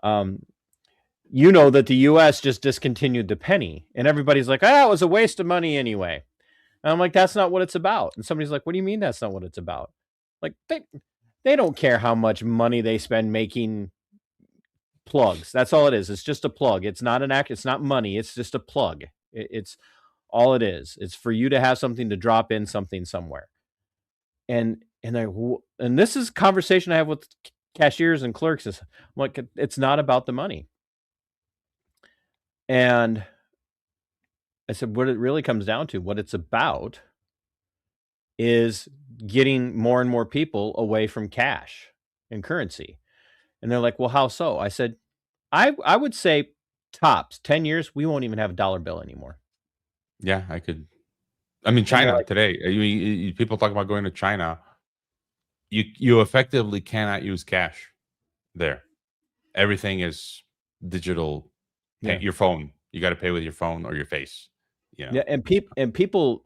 That the U.S. just discontinued the penny, and everybody's like, it was a waste of money anyway. And I'm like, that's not what it's about. And somebody's like, what do you mean that's not what it's about? Like they don't care how much money they spend making plugs. That's all it is. It's just a plug. It's not it's not money. It's just a plug. It's all it is. It's for you to have something to drop in something somewhere. And this is a conversation I have with cashiers and clerks. I'm like, it's not about the money. And I said, what it really comes down to, what it's about is getting more and more people away from cash and currency. And they're like, well, how so? I said, I would say tops 10 years, we won't even have a dollar bill anymore. Yeah, I could. I mean, China today, people talk about going to China. You effectively cannot use cash there. Everything is digital. Yeah. Your phone. You got to pay with your phone or your face. You know? Yeah, and people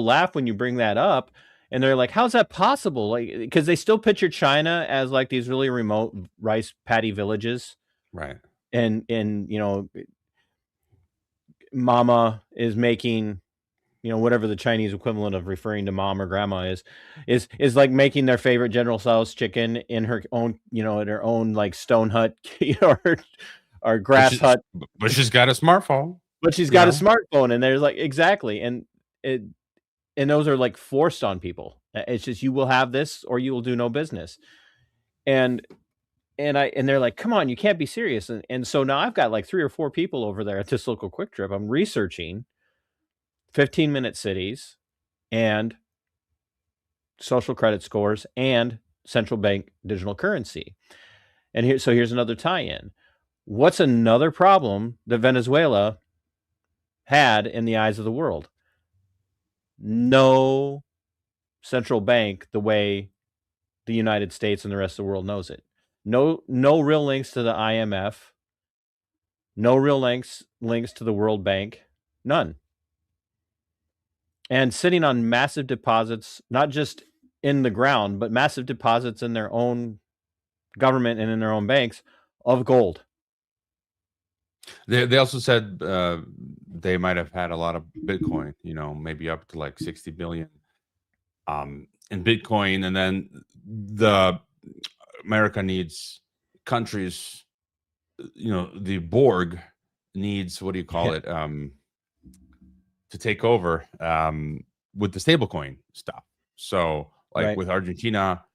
laugh when you bring that up, and they're like, "How's that possible?" Like, because they still picture China as like these really remote rice paddy villages, Right. and mama is making, whatever the Chinese equivalent of referring to mom or grandma is like making their favorite General Tso's chicken in her own, in her own like stone hut, or grass hut, But she's got a smartphone. but she's got a smartphone, and there's like exactly, and those are like forced on people. It's just, you will have this or you will do no business, and they're like, come on, you can't be serious, and so now I've got like 3 or 4 people over there at this local Quick Trip. I'm researching 15-minute cities and social credit scores and central bank digital currency. And here's another tie-in. What's another problem that Venezuela had in the eyes of the world? No central bank the way the United States and the rest of the world knows it. No real links to the IMF. No real links to the World Bank. None. And sitting on massive deposits, not just in the ground, but massive deposits in their own government and in their own banks of gold. They also said they might have had a lot of Bitcoin, maybe up to like 60 billion in Bitcoin. And then America needs countries, the Borg needs, what do you call it, to take over with the stablecoin stuff. So like with Argentina,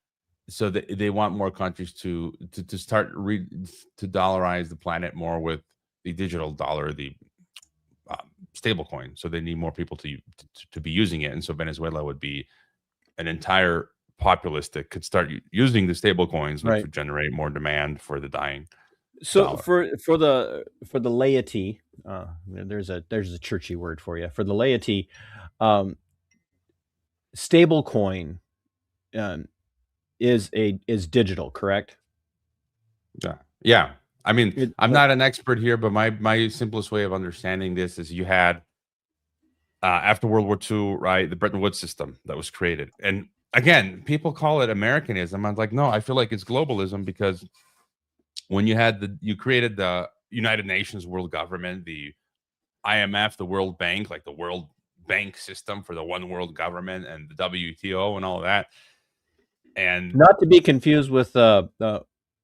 so they want more countries to start to dollarize the planet more with the digital dollar, the stable coin. So they need more people to be using it. And so Venezuela would be an entire populace that could start using the stable coins, which would generate more demand for the dying. So dollar. for the laity, there's a churchy word for you. For the laity, stable coin is digital, correct? Yeah. I mean, I'm not an expert here, but my simplest way of understanding this is you had after World War II, right, the Bretton Woods system that was created. And again, people call it Americanism. I'm like, no, I feel like it's globalism, because when you created the United Nations world government, the IMF, the World Bank, like the World Bank system for the one world government, and the WTO and all of that. And not to be confused with the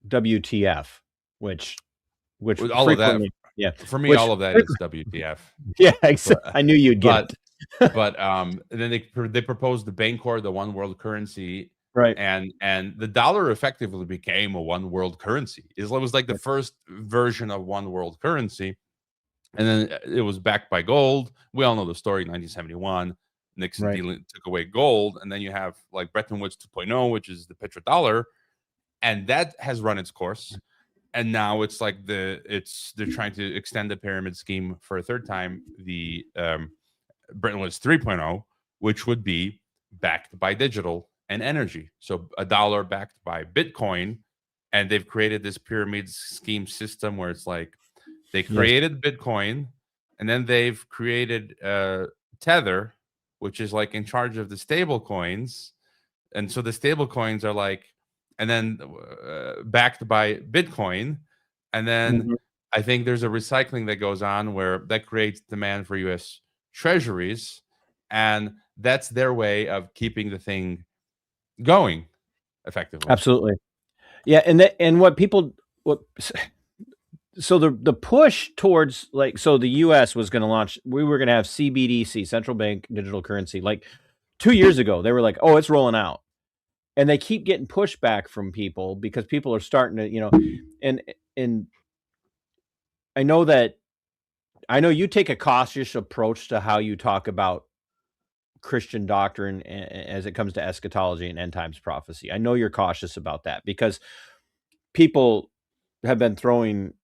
WTF, which all of that, yeah, for me, all of that is WTF. Yeah, exactly. I knew you'd get it. But then they proposed the Bancor, the one world currency, right? And the dollar effectively became a one world currency. It was like the first version of one world currency, and then it was backed by gold. We all know the story. 1971, Nixon took away gold, and then you have like Bretton Woods 2.0, which is the petrodollar, and that has run its course. And now it's like they're trying to extend the pyramid scheme for a third time, the Bretton Woods 3.0, which would be backed by digital and energy. So a dollar backed by Bitcoin, and they've created this pyramid scheme system where it's like they created Bitcoin, and then they've created Tether, which is like in charge of the stable coins. And so the stable coins are like, and then backed by Bitcoin. And then I think there's a recycling that goes on where that creates demand for US treasuries. And that's their way of keeping the thing going effectively. Absolutely. Yeah. So the push towards so the US was going to launch, we were going to have CBDC, central bank digital currency, like 2 years ago. They were like, oh, it's rolling out. And they keep getting pushback from people because people are starting to, and I know you take a cautious approach to how you talk about Christian doctrine as it comes to eschatology and end times prophecy. I know you're cautious about that because people have been throwing,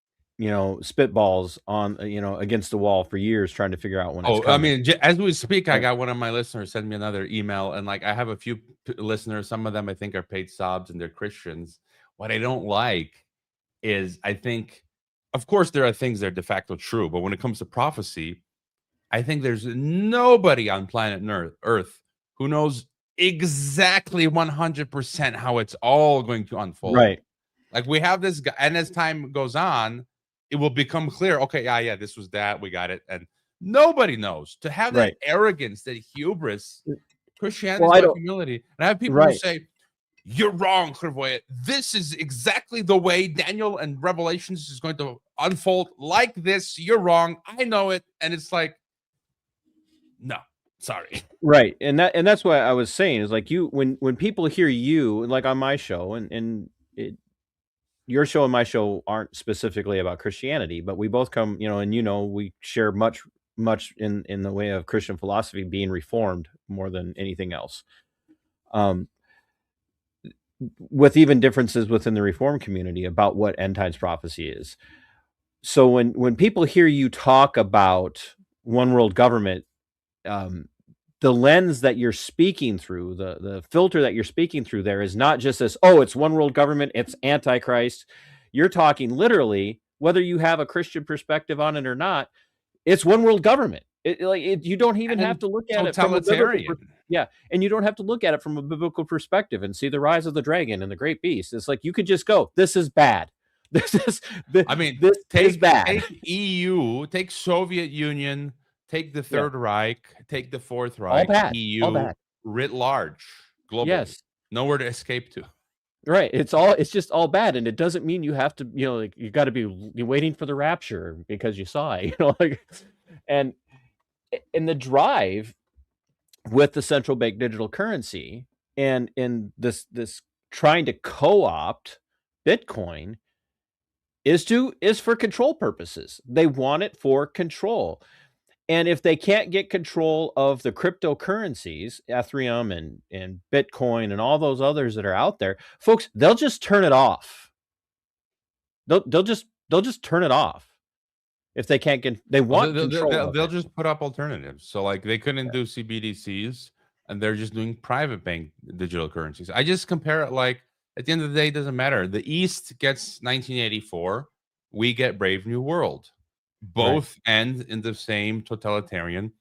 spitballs on, against the wall for years trying to figure out when it's coming. I mean, as we speak, I got one of my listeners send me another email, and like I have a few listeners. Some of them I think are paid subs and they're Christians. What I don't like is I think, of course, there are things that are de facto true, but when it comes to prophecy, I think there's nobody on planet Earth who knows exactly 100% how it's all going to unfold. Right. Like we have this guy, and as time goes on, it will become clear. Okay, yeah, this was that. We got it, and nobody knows. To have that Right. arrogance, that hubris, Christianity Well, is I about don't. humility, and I have people who Right. say, "You're wrong, Hrojve. This is exactly the way Daniel and Revelations is going to unfold. Like this, you're wrong. I know it." And it's like, no, sorry. Right. And that's what I was saying is like when people hear you like on my show and your show and my show aren't specifically about Christianity, but we both come, and we share much in the way of Christian philosophy being reformed more than anything else. With even differences within the reform community about what end times prophecy is. So when people hear you talk about one world government, the lens that you're speaking through, the filter that you're speaking through there is not just this, oh, it's one world government, it's Antichrist. You're talking literally, whether you have a Christian perspective on it or not, it's one world government. You don't even have to look at it from a biblical, and you don't have to look at it from a biblical perspective and see the rise of the dragon and the great beast. It's like you could just go, this is bad. This is bad. Take EU, take Soviet Union, take the Third Reich, take the Fourth Reich, EU, writ large, globally. Yes. Nowhere to escape to. Right. It's just all bad. And it doesn't mean you have to, like you got to be waiting for the rapture because you saw it, and the drive with the central bank digital currency and in this trying to co-opt Bitcoin is for control purposes. They want it for control. And if they can't get control of the cryptocurrencies, Ethereum and Bitcoin and all those others that are out there, folks, they'll just turn it off. They'll just turn it off. If they can't get, they want control. They'll just put up alternatives. So like they couldn't do CBDCs, and they're just doing private bank digital currencies. I just compare it like at the end of the day, it doesn't matter. The East gets 1984, we get Brave New World. Both end in the same totalitarian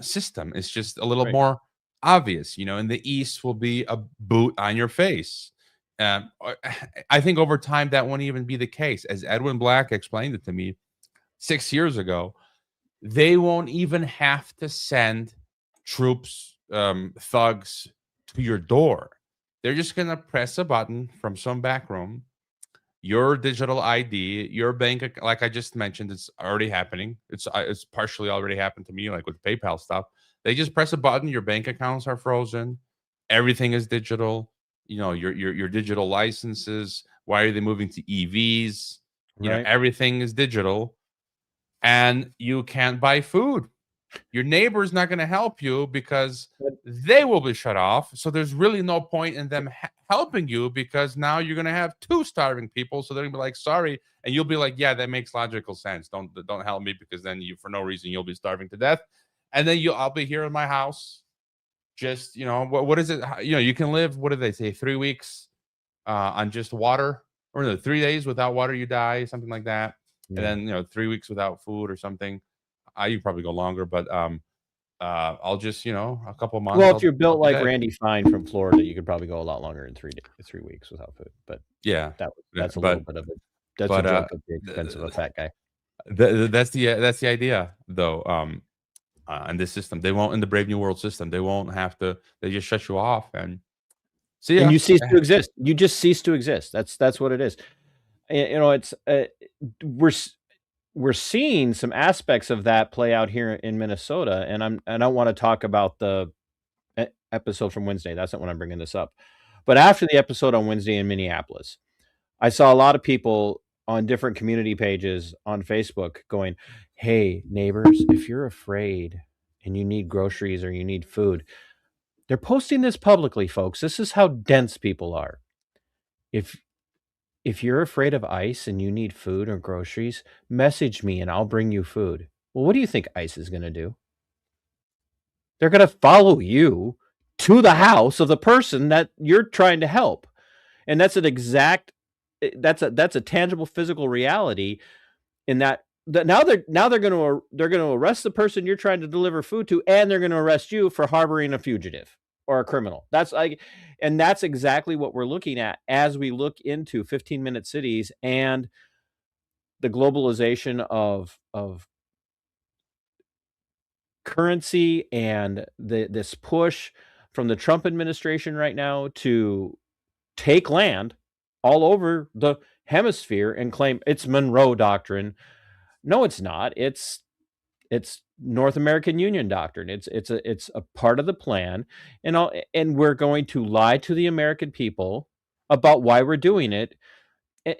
system. It's just a little more obvious. In the East will be a boot on your face. I think over time that won't even be the case. As Edwin Black explained it to me 6 years ago, they won't even have to send troops, thugs to your door. They're just going to press a button from some back room. Your digital ID, your bank, like I just mentioned, it's already happening. It's partially already happened to me, like with PayPal stuff. They just press a button. Your bank accounts are frozen. Everything is digital. Your digital licenses. Why are they moving to EVs? Everything is digital, and you can't buy food. Your neighbor's not going to help you because they will be shut off. So there's really no point in them helping you, because now you're going to have two starving people. So they're going to be like, sorry. And you'll be like, yeah, that makes logical sense. Don't help me, because then for no reason, you'll be starving to death. And then I'll be here in my house. Just, what is it? You can live, what did they say? 3 weeks on just water, or no, 3 days without water, you die, something like that. Yeah. And then, 3 weeks without food or something. You probably go longer, but I'll just, a couple months. Well, if you're built like Randy Fine from Florida, you could probably go a lot longer in 3 weeks without food. But yeah, that's a little bit of it. That's a joke of the expense of a fat guy. That's the idea, though. In this system, they won't, in the Brave New World system, they won't have to. They just shut you off, and and you cease to exist. You just cease to exist. That's what it is. It's we're seeing some aspects of that play out here in Minnesota, and I don't want to talk about the episode from Wednesday. That's not when I'm bringing this up. But after the episode on Wednesday in Minneapolis, I saw a lot of people on different community pages on Facebook going, hey, neighbors, if you're afraid and you need groceries or you need food, they're posting this publicly, folks. This is how dense people are. If you're afraid of ICE and you need food or groceries, message me and I'll bring you food. Well, what do you think ICE is going to do? They're going to follow you to the house of the person that you're trying to help. And that's a tangible physical reality in that now they're going to arrest the person you're trying to deliver food to, and they're going to arrest you for harboring a fugitive or a criminal. That's exactly what we're looking at as we look into 15-minute cities and the globalization of currency and this push from the Trump administration right now to take land all over the hemisphere and claim it's Monroe Doctrine. No, it's not. It's North American Union Doctrine. It's a part of the plan, and we're going to lie to the American people about why we're doing it.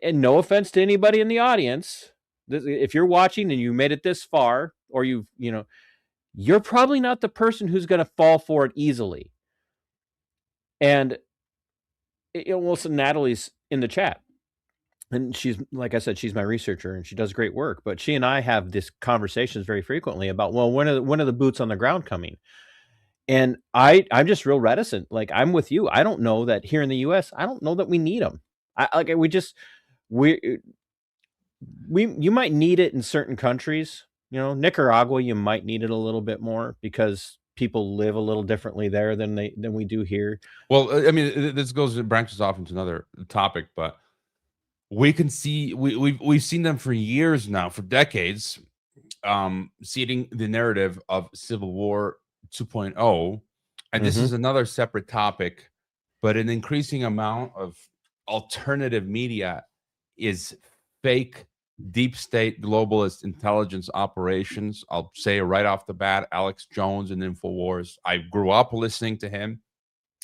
And no offense to anybody in the audience, if you're watching and you made it this far, or you're probably not the person who's going to fall for it easily. And Natalie's in the chat, and she's, like I said, she's my researcher and she does great work, but she and I have these conversations very frequently about, well, when are the boots on the ground coming? And I'm just real reticent. Like, I'm with you. I don't know that here in the US, I don't know that we need them. You might need it in certain countries. Nicaragua, you might need it a little bit more because people live a little differently there than we do here. Well, I mean, this branches off into another topic, but we can see we've seen them for years now, for decades, seeding the narrative of Civil War 2.0, and this is another separate topic, but an increasing amount of alternative media is fake deep state globalist intelligence operations. I'll say right off the bat, Alex Jones and InfoWars. I grew up listening to him,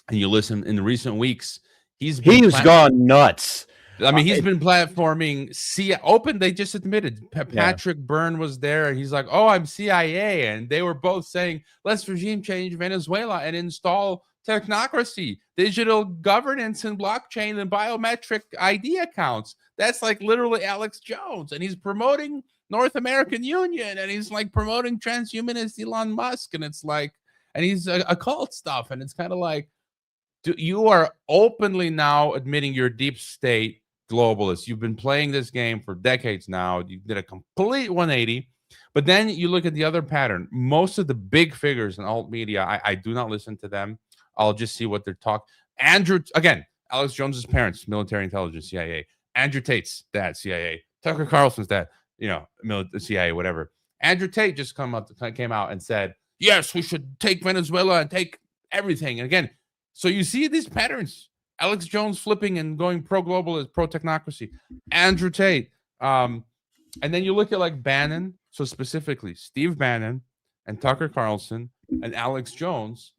and you listen in recent weeks, he's gone nuts. I mean, he's been platforming Open. They just admitted Patrick Byrne was there, and he's like, "Oh, I'm CIA," and they were both saying, "Let's regime change Venezuela and install technocracy, digital governance, and blockchain and biometric ID accounts." That's like literally Alex Jones, and he's promoting North American Union, and he's like promoting transhumanist Elon Musk, and it's like, and he's occult stuff, and it's kind of like, you are openly now admitting you're deep state globalist. You've been playing this game for decades now. You did a complete 180. But then you look at the other pattern. Most of the big figures in alt media, I do not listen to them. I'll just see what they're talking. Again, Alex Jones's parents, military intelligence, CIA. Andrew Tate's dad, CIA. Tucker Carlson's dad, CIA, whatever. Andrew Tate just came out and said, yes, we should take Venezuela and take everything. And again, so you see these patterns. Alex Jones flipping and going pro-globalist, pro-technocracy. Andrew Tate. And then you look at like Bannon. So specifically, Steve Bannon and Tucker Carlson and Alex Jones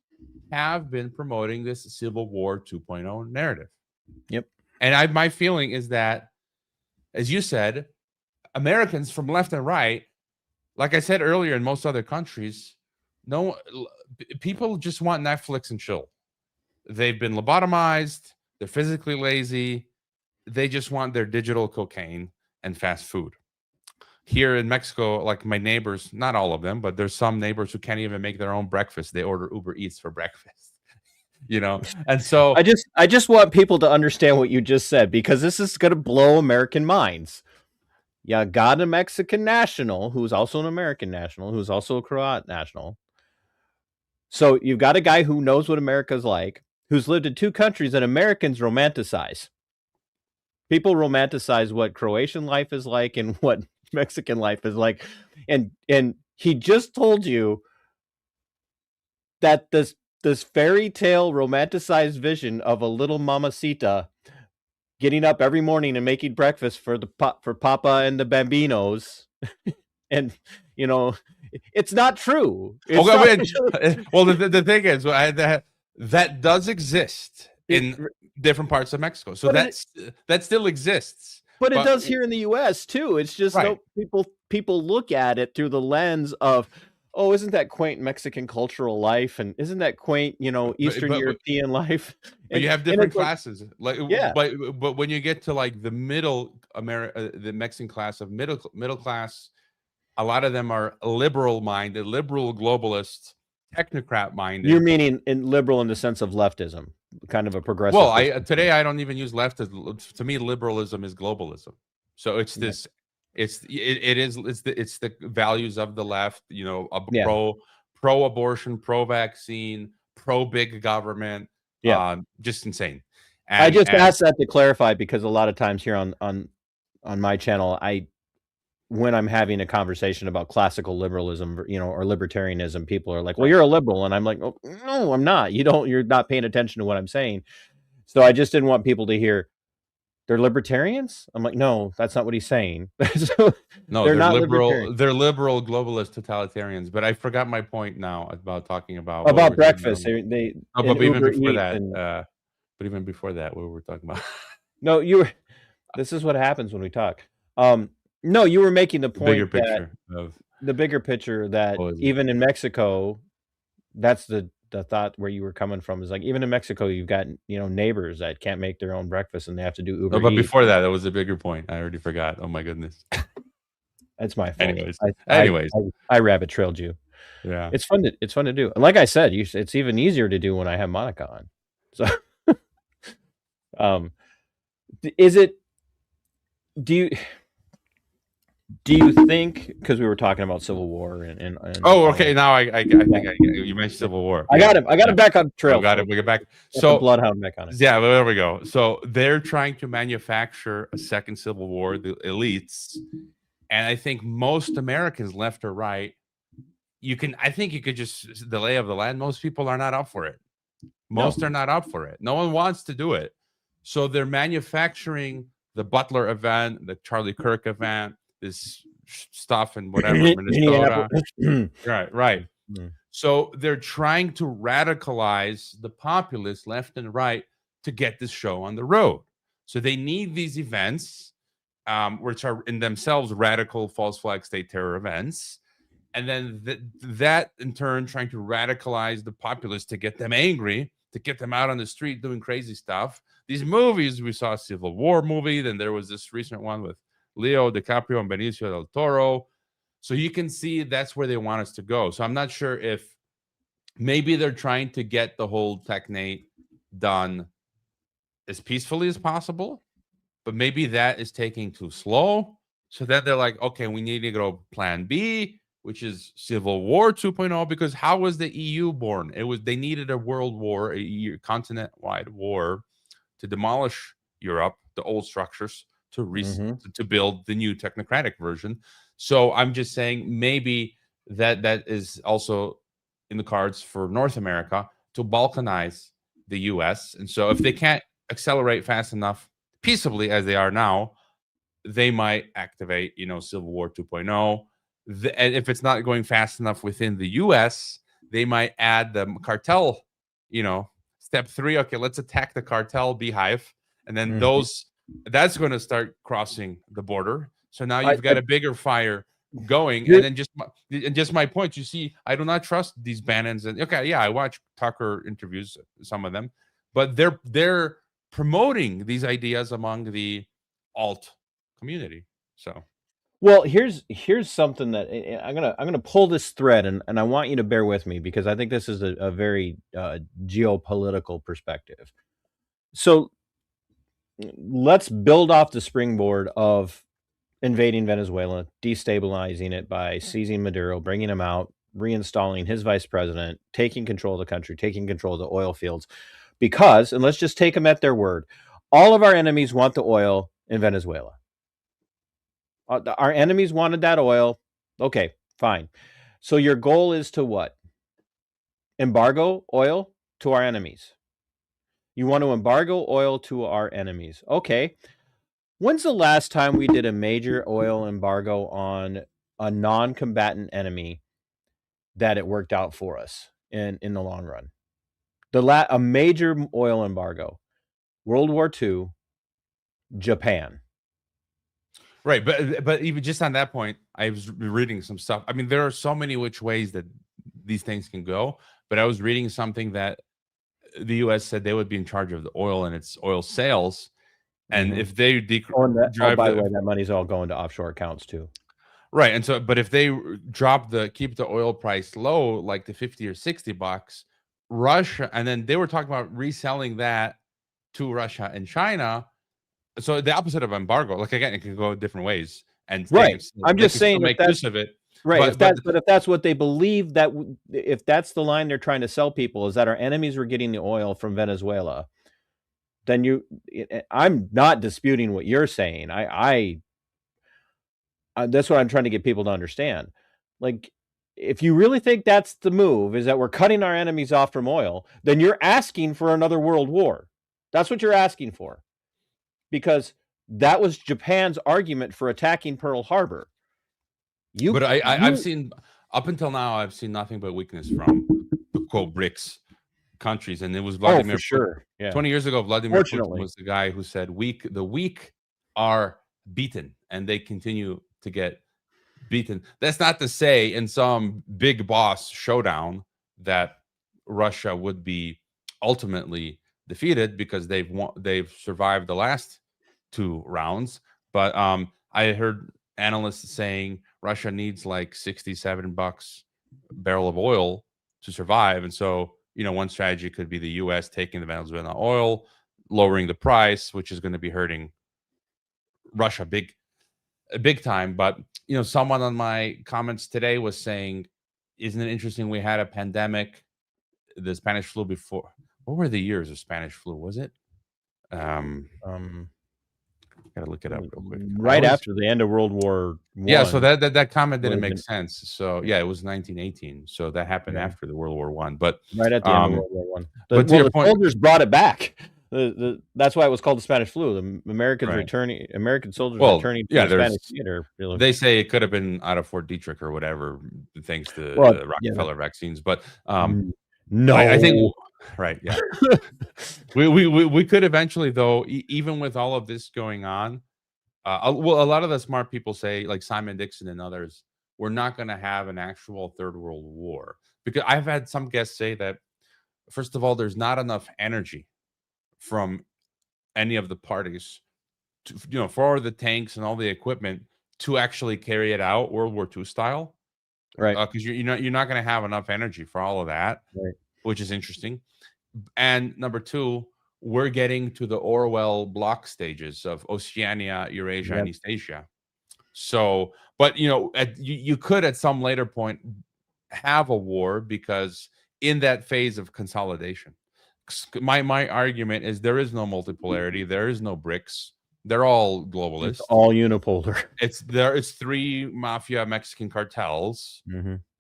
have been promoting this Civil War 2.0 narrative. Yep. And my feeling is that, as you said, Americans from left and right, like I said earlier, in most other countries, people just want Netflix and chill. They've been lobotomized. They're physically lazy. They just want their digital cocaine and fast food. Here in Mexico, like my neighbors, not all of them, but there's some neighbors who can't even make their own breakfast. They order Uber Eats for breakfast, And so I just want people to understand what you just said, because this is going to blow American minds. You got a Mexican national who's also an American national, who's also a Croat national. So you've got a guy who knows what America's like, who's lived in two countries that Americans romanticize. People romanticize what Croatian life is like and what Mexican life is like. And he just told you that this fairy tale romanticized vision of a little mamacita getting up every morning and making breakfast for Papa and the Bambinos. And, it's not true. Well, the thing is, that does exist in different parts of Mexico. So that still exists. But it does here in the U.S. too. It's just people look at it through the lens of, oh, isn't that quaint Mexican cultural life, and isn't that quaint, Eastern European life? But you have different classes, But when you get to like the the Mexican class of middle class, a lot of them are liberal minded, liberal globalist, technocrat minded. You're meaning liberal in the sense of leftism, kind of a progressive. Well, today I don't even use leftism. To me, liberalism is globalism. So it's this It's the values of the left, you know, Yeah. pro abortion, pro vaccine, pro big government. Yeah. Just insane. I And just asked that to clarify because a lot of times here on my channel, when I'm having a conversation about classical liberalism, you know, or libertarianism, people are like, "Well, Right. you're a liberal," and I'm like, "Oh, no, I'm not. You're not paying attention to what I'm saying." So I just didn't want people to hear they're libertarians. I'm like, no, that's not what he's saying. So No, they're not libertarian. they're liberal globalist totalitarians. But I forgot my point now about talking about what we About were talking breakfast, about. they Oh, in but even Uber before Eats that, and what were we talking about? no, you were. This is what happens when we talk. No, you were making the The bigger point that picture of the bigger picture that globalism. even in Mexico, that's the thought where you were coming from is like even in Mexico, you've got neighbors that can't make their own breakfast and they have to do No, Uber but Eats. before that, was a bigger point. I already forgot. Oh my goodness. That's my fault. Anyways, I rabbit trailed you. yeah. It's fun to do. And like I said, it's even easier to do when I have Monica on. So, is it? Do you think? Because we were talking about Civil War and Oh, okay. Now I think you mentioned Civil War. I got him. I got him back on trail. Got it. We get back. Got So the bloodhound back on it. yeah, well, there we go. So they're trying to manufacture a second Civil War, the elites, and I think most Americans, left or right, I think you could just the lay of the land. Most people are not up for it. Most are not up for it. No one wants to do it. So they're manufacturing the Butler event, the Charlie Kirk event, this stuff in whatever Minnesota. Right. So they're trying to radicalize the populace left and right to get this show on the road. So they need these events, which are in themselves radical false flag state terror events. And then that in turn trying to radicalize the populace to get them angry, to get them out on the street doing crazy stuff. These movies, we saw a Civil War movie, then there was this recent one with Leo DiCaprio and Benicio del Toro. So you can see that's where they want us to go. So I'm not sure if maybe they're trying to get the whole technate done as peacefully as possible, but maybe that is taking too slow. So then they're like, okay, we need to go plan B, which is Civil War 2.0, because how was the EU born? They needed a world war, a continent-wide war to demolish Europe, the old structures, to build the new technocratic version. So I'm just saying maybe that is also in the cards for North America to balkanize the US. And so if they can't accelerate fast enough peaceably as they are now, they might activate, Civil War 2.0. And if it's not going fast enough within the US, they might add the cartel, step 3. Okay, let's attack the cartel beehive. And then that's going to start crossing the border. So now you've got a bigger fire going. And then just my point, you see, I do not trust these Bannons. And okay, yeah, I watch Tucker interviews, some of them, but they're promoting these ideas among the alt community. So well, here's something that I'm gonna pull this thread, and I want you to bear with me because I think this is a very geopolitical perspective. So let's build off the springboard of invading Venezuela, destabilizing it by seizing Maduro, bringing him out, reinstalling his vice president, taking control of the country, taking control of the oil fields. Because, and let's just take them at their word, all of our enemies want the oil in Venezuela. Our enemies wanted that oil. Okay, fine. So your goal is to what? Embargo oil to our enemies. You want to embargo oil to our enemies. Okay. When's the last time we did a major oil embargo on a non-combatant enemy that it worked out for us in the long run? A major oil embargo. World War II, Japan. Right, but even just on that point, I was reading some stuff. I mean, there are so many which ways that these things can go, but I was reading something that the U.S. said they would be in charge of the oil and its oil sales, and if they by the way, that money's all going to offshore accounts too. Right, and so, but if they keep the oil price low, like the $50 or $60, Russia, and then they were talking about reselling that to Russia and China. So the opposite of embargo, like again, it can go different ways. and Right. still, I'm they just can still saying make use of it. right. But If that's what they believe, if that's the line they're trying to sell people, is that our enemies were getting the oil from Venezuela, then I'm not disputing what you're saying. That's what I'm trying to get people to understand. Like, if you really think that's the move, is that we're cutting our enemies off from oil, then you're asking for another world war. That's what you're asking for, because that was Japan's argument for attacking Pearl Harbor. But I've seen, up until now, I've seen nothing but weakness from the quote BRICS countries, and it was Vladimir for sure. Yeah. 20 years ago, Vladimir Putin was the guy who said the weak are beaten, and they continue to get beaten. That's not to say in some big boss showdown that Russia would be ultimately defeated, because they've survived the last 2 rounds. But I heard analysts saying Russia needs like $67 barrel of oil to survive, and so one strategy could be the U.S. taking the Venezuelan oil, lowering the price, which is going to be hurting Russia big time. But someone on my comments today was saying, isn't it interesting, we had a pandemic, the Spanish flu before. What were the years of Spanish flu? Was it gotta look it up real quick. Right after the end of World War I. Yeah, so that comment didn't make sense. So yeah, it was 1918. So that happened after the World War I. But right at the end of World War I. But to your point, soldiers brought it back. That's why it was called the Spanish flu. The American soldiers returning to the Spanish theater. They say it could have been out of Fort Detrick or whatever, thanks to the Rockefeller vaccines. But no, I think right, yeah. we could eventually, though, even with all of this going on. A lot of the smart people say, like Simon Dixon and others, we're not going to have an actual third world war, because I've had some guests say that, first of all, there's not enough energy from any of the parties to, for the tanks and all the equipment to actually carry it out World War II style, right? Because you're not going to have enough energy for all of that, right. Which is interesting. And number two, we're getting to the Orwell block stages of Oceania, Eurasia, and East Asia. So, but you could at some later point have a war, because in that phase of consolidation, my argument is there is no multipolarity, there is no BRICS, they're all globalist, it's all unipolar. It's 3 mafia Mexican cartels,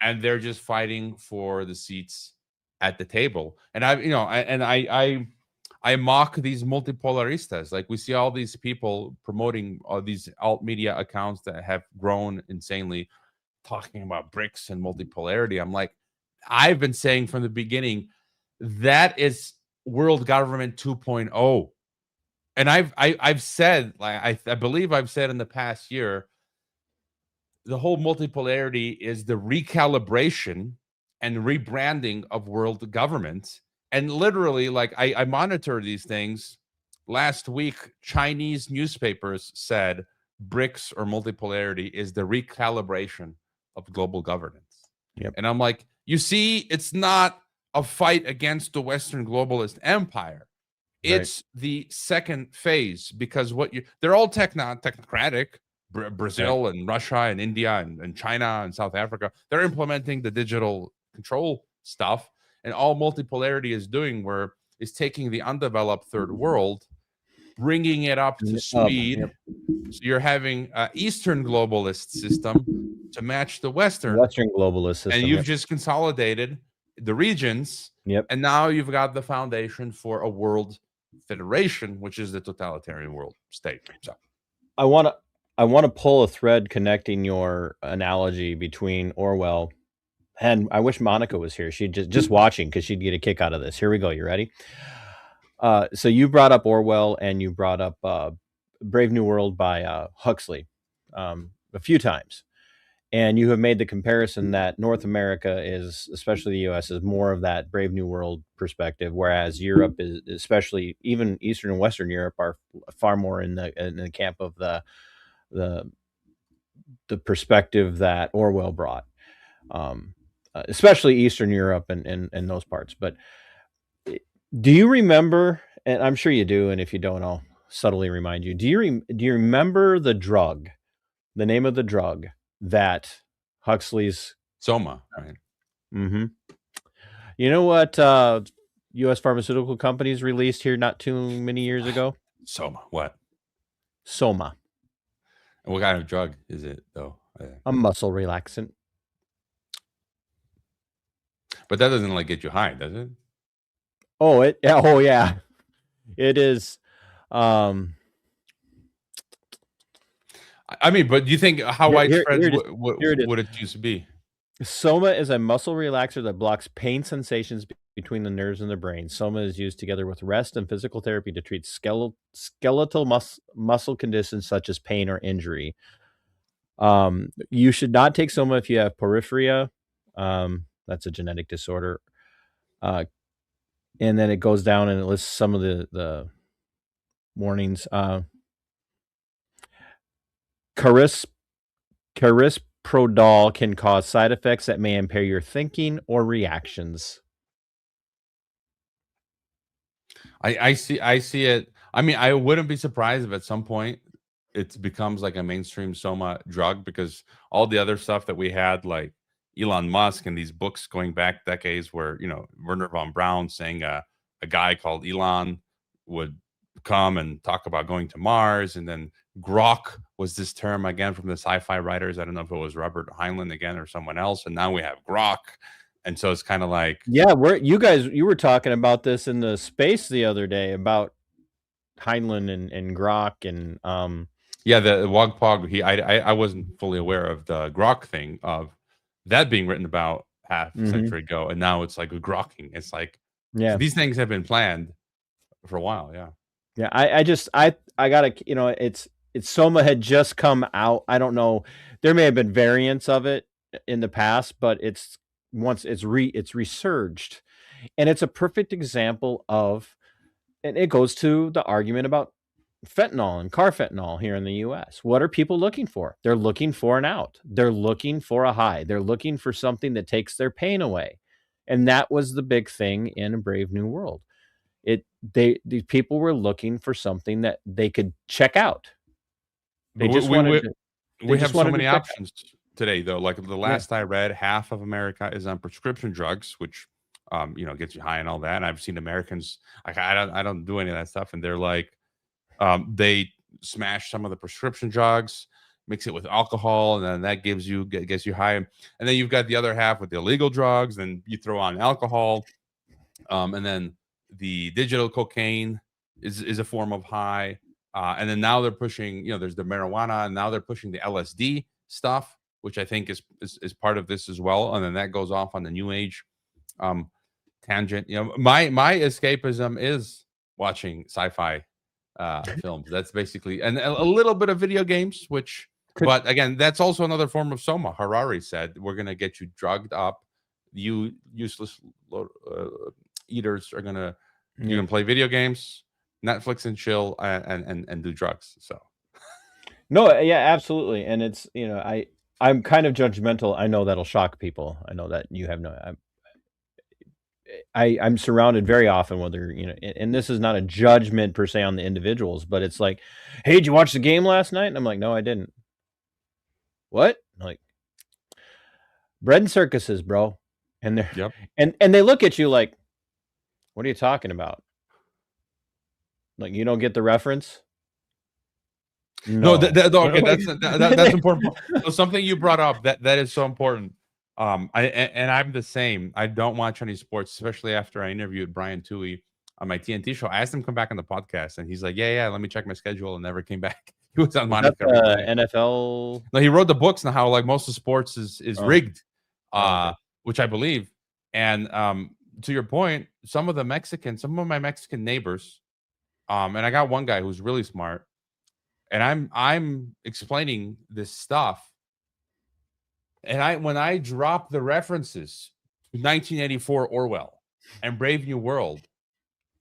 and they're just fighting for the seats at the table. And I mock these multipolaristas. Like, we see all these people promoting all these alt media accounts that have grown insanely, talking about BRICS and multipolarity. I'm like, I've been saying from the beginning, that is world government 2.0. And I've said, like, I believe I've said in the past year, the whole multipolarity is the recalibration and rebranding of world government. And literally, like, I monitor these things. Last week, Chinese newspapers said BRICS or multipolarity is the recalibration of global governance. And I'm like, you see, it's not a fight against the Western globalist empire. It's the second phase, because they're all technocratic. Brazil and Russia and India and China and South Africa, they're implementing the digital control stuff. And all multipolarity is doing is taking the undeveloped third world, bringing it up to speed. So you're having an Eastern globalist system to match the Western globalist system. And you've just consolidated the regions. And now you've got the foundation for a world federation, which is the totalitarian world state. So I want to pull a thread connecting your analogy between Orwell, and I wish Monica was here. She'd just watching, because she'd get a kick out of this. Here we go. You ready? So you brought up Orwell, and you brought up Brave New World by Huxley a few times. And you have made the comparison that North America is, especially the US, is more of that Brave New World perspective, whereas Europe is, especially even Eastern and Western Europe, are far more in the camp of the perspective that Orwell brought, especially Eastern Europe and those parts. But do you remember, and I'm sure you do, and if you don't, I'll subtly remind you, do you remember the drug the name of the drug that Huxley's Soma, right? Mm-hmm. You know what U.S. pharmaceutical companies released here not too many years ago? Soma, what? Soma, And what kind of drug is it, though? a muscle relaxant. But that doesn't like get you high, does it? Oh yeah, it is. I mean, but do you think how widespread Here it is. would it used to be? Soma is a muscle relaxer that blocks pain sensations between the nerves and the brain. Soma is used together with rest and physical therapy to treat skeletal muscle conditions such as pain or injury. You should not take Soma if you have porphyria. That's a genetic disorder. And then it goes down and it lists some of the warnings. Prodol can cause side effects that may impair your thinking or reactions. I see it. I mean, I wouldn't be surprised if at some point it becomes like a mainstream Soma drug, because all the other stuff that we had, like Elon Musk and these books going back decades, where Werner von Braun saying a guy called Elon would come and talk about going to Mars, and then grok was this term again from the sci-fi writers. I don't know if it was Robert Heinlein again or someone else, and now we have grok. And so it's kind of like, yeah, you were talking about this in the space the other day about Heinlein and grok and yeah, the Wogpog. I wasn't fully aware of the grok thing, of that being written about half a century ago, and now it's like grokking. It's like, yeah, these things have been planned for a while. Yeah, I gotta, it's Soma had just come out. I don't know. There may have been variants of it in the past, but it's resurged. And it's a perfect example of, and it goes to the argument about fentanyl and carfentanil here in the US. What are people looking for? They're looking for an out. They're looking for a high. They're looking for something that takes their pain away. And that was the big thing in A Brave New World. These people were looking for something that they could check out. They But just wanted we have so many options today, though. Like the last I read, half of America is on prescription drugs, which gets you high and all that. And I've seen Americans, like, I don't do any of that stuff, and they're like, they smash some of the prescription drugs, mix it with alcohol, and then that gets you high. And then you've got the other half with the illegal drugs, then you throw on alcohol, and then the digital cocaine is a form of high. And then now they're pushing, there's the marijuana, and now they're pushing the LSD stuff, which I think is part of this as well. And then that goes off on the new age tangent. My escapism is watching sci-fi films. That's basically, and a little bit of video games, but again, that's also another form of Soma. Harari said, we're going to get you drugged up. You useless eaters are going to, you can play video games, Netflix, and chill, and do drugs. So no, yeah, absolutely. And it's, I'm kind of judgmental. I know that'll shock people. I know that you have I'm surrounded very often, whether, and this is not a judgment per se on the individuals, but it's like, hey, did you watch the game last night? And I'm like, no, I didn't. What? I'm like, bread and circuses, bro. And they're, and they look at you like, what are you talking about? Like, you don't get the reference? No, okay, that's important. So something you brought up that is so important. I'm the same. I don't watch any sports, especially after I interviewed Brian Toohey on my TNT show. I asked him to come back on the podcast, and he's like, yeah, let me check my schedule, and never came back. He was on Monica. NFL. No, he wrote the books on how, like, most of sports is rigged, which I believe. And to your point, some of my Mexican neighbors, and I got one guy who's really smart, and I'm explaining this stuff, and when I drop the references to 1984 Orwell and Brave New World,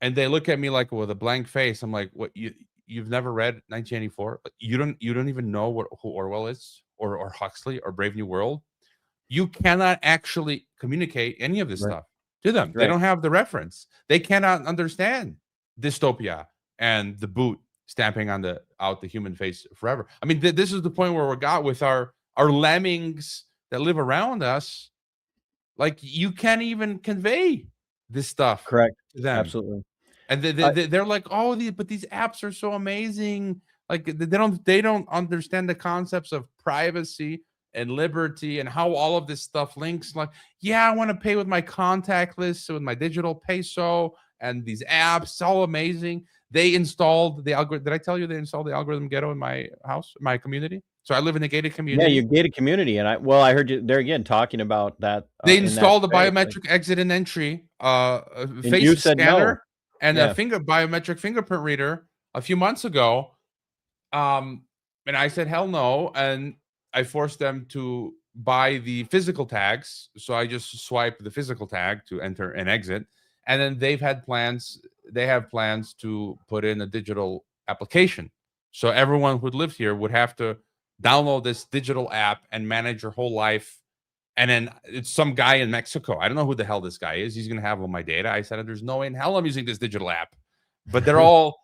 and they look at me like with a blank face, I'm like, what, you've never read 1984? You don't even know who Orwell is, or Huxley, or Brave New World? You cannot actually communicate any of this stuff to them. They don't have the reference. They cannot understand dystopia and the boot stamping out the human face forever. I mean, this is the point where we got with our lemmings that live around us. Like, you can't even convey this stuff Correct. to them. Absolutely. And they're like, oh, but these apps are so amazing. Like, they don't understand the concepts of privacy and liberty and how all of this stuff links. Like, yeah, I want to pay with my contactless, with my digital peso, and these apps. It's all amazing. They installed the algorithm. Did I tell you they installed the algorithm ghetto in my house, my community? So I live in a gated community. Yeah, you gated community, and I heard you there again talking about that. They installed a biometric exit and entry, face scanner, and a biometric fingerprint reader a few months ago. And I said, hell no. And I forced them to buy the physical tags. So I just swipe the physical tag to enter and exit. And then they have plans to put in a digital application. So everyone who lived here would have to download this digital app and manage your whole life. And then it's some guy in Mexico. I don't know who the hell this guy is. He's going to have all my data. I said, there's no way in hell I'm using this digital app. But they're all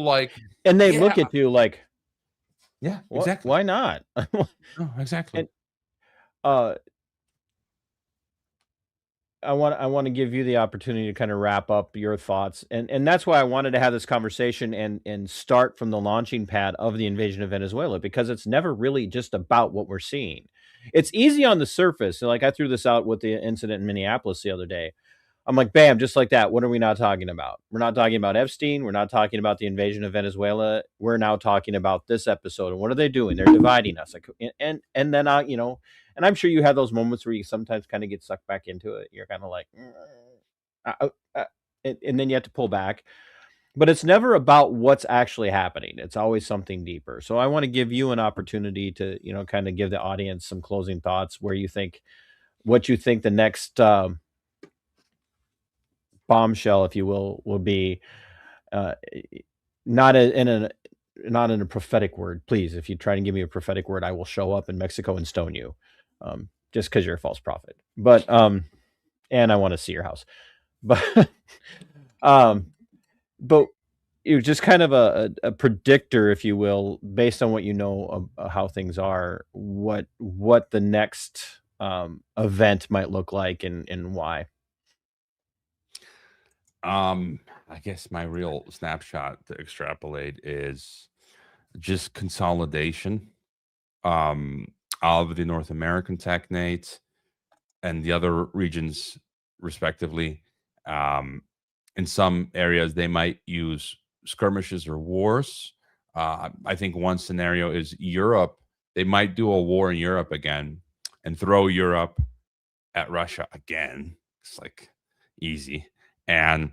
like, and they look at you like, yeah, exactly. Why not? Oh, exactly. And, I want to give you the opportunity to kind of wrap up your thoughts, and that's why I wanted to have this conversation and start from the launching pad of the invasion of Venezuela, because it's never really just about what we're seeing. It's easy on the surface. Like, I threw this out with the incident in Minneapolis the other day. I'm like, bam, just like that. What are we not talking about? We're not talking about Epstein. We're not talking about the invasion of Venezuela. We're now talking about this episode. And what are they doing? They're dividing us. Like, and then and I'm sure you have those moments where you sometimes kind of get sucked back into it. You're kind of like, and then you have to pull back. But it's never about what's actually happening. It's always something deeper. So I want to give you an opportunity to, kind of give the audience some closing thoughts what you think the next bombshell, if you will be, not in a prophetic word. Please, if you try to give me a prophetic word, I will show up in Mexico and stone you, just because you're a false prophet. But and I want to see your house. But but you're just kind of a predictor, if you will, based on what you know of how things are, what the next event might look like and why. I guess my real snapshot to extrapolate is just consolidation of the North American technates and the other regions respectively. In some areas they might use skirmishes or wars. I think one scenario is Europe. They might do a war in Europe again and throw Europe at Russia again. It's like easy. And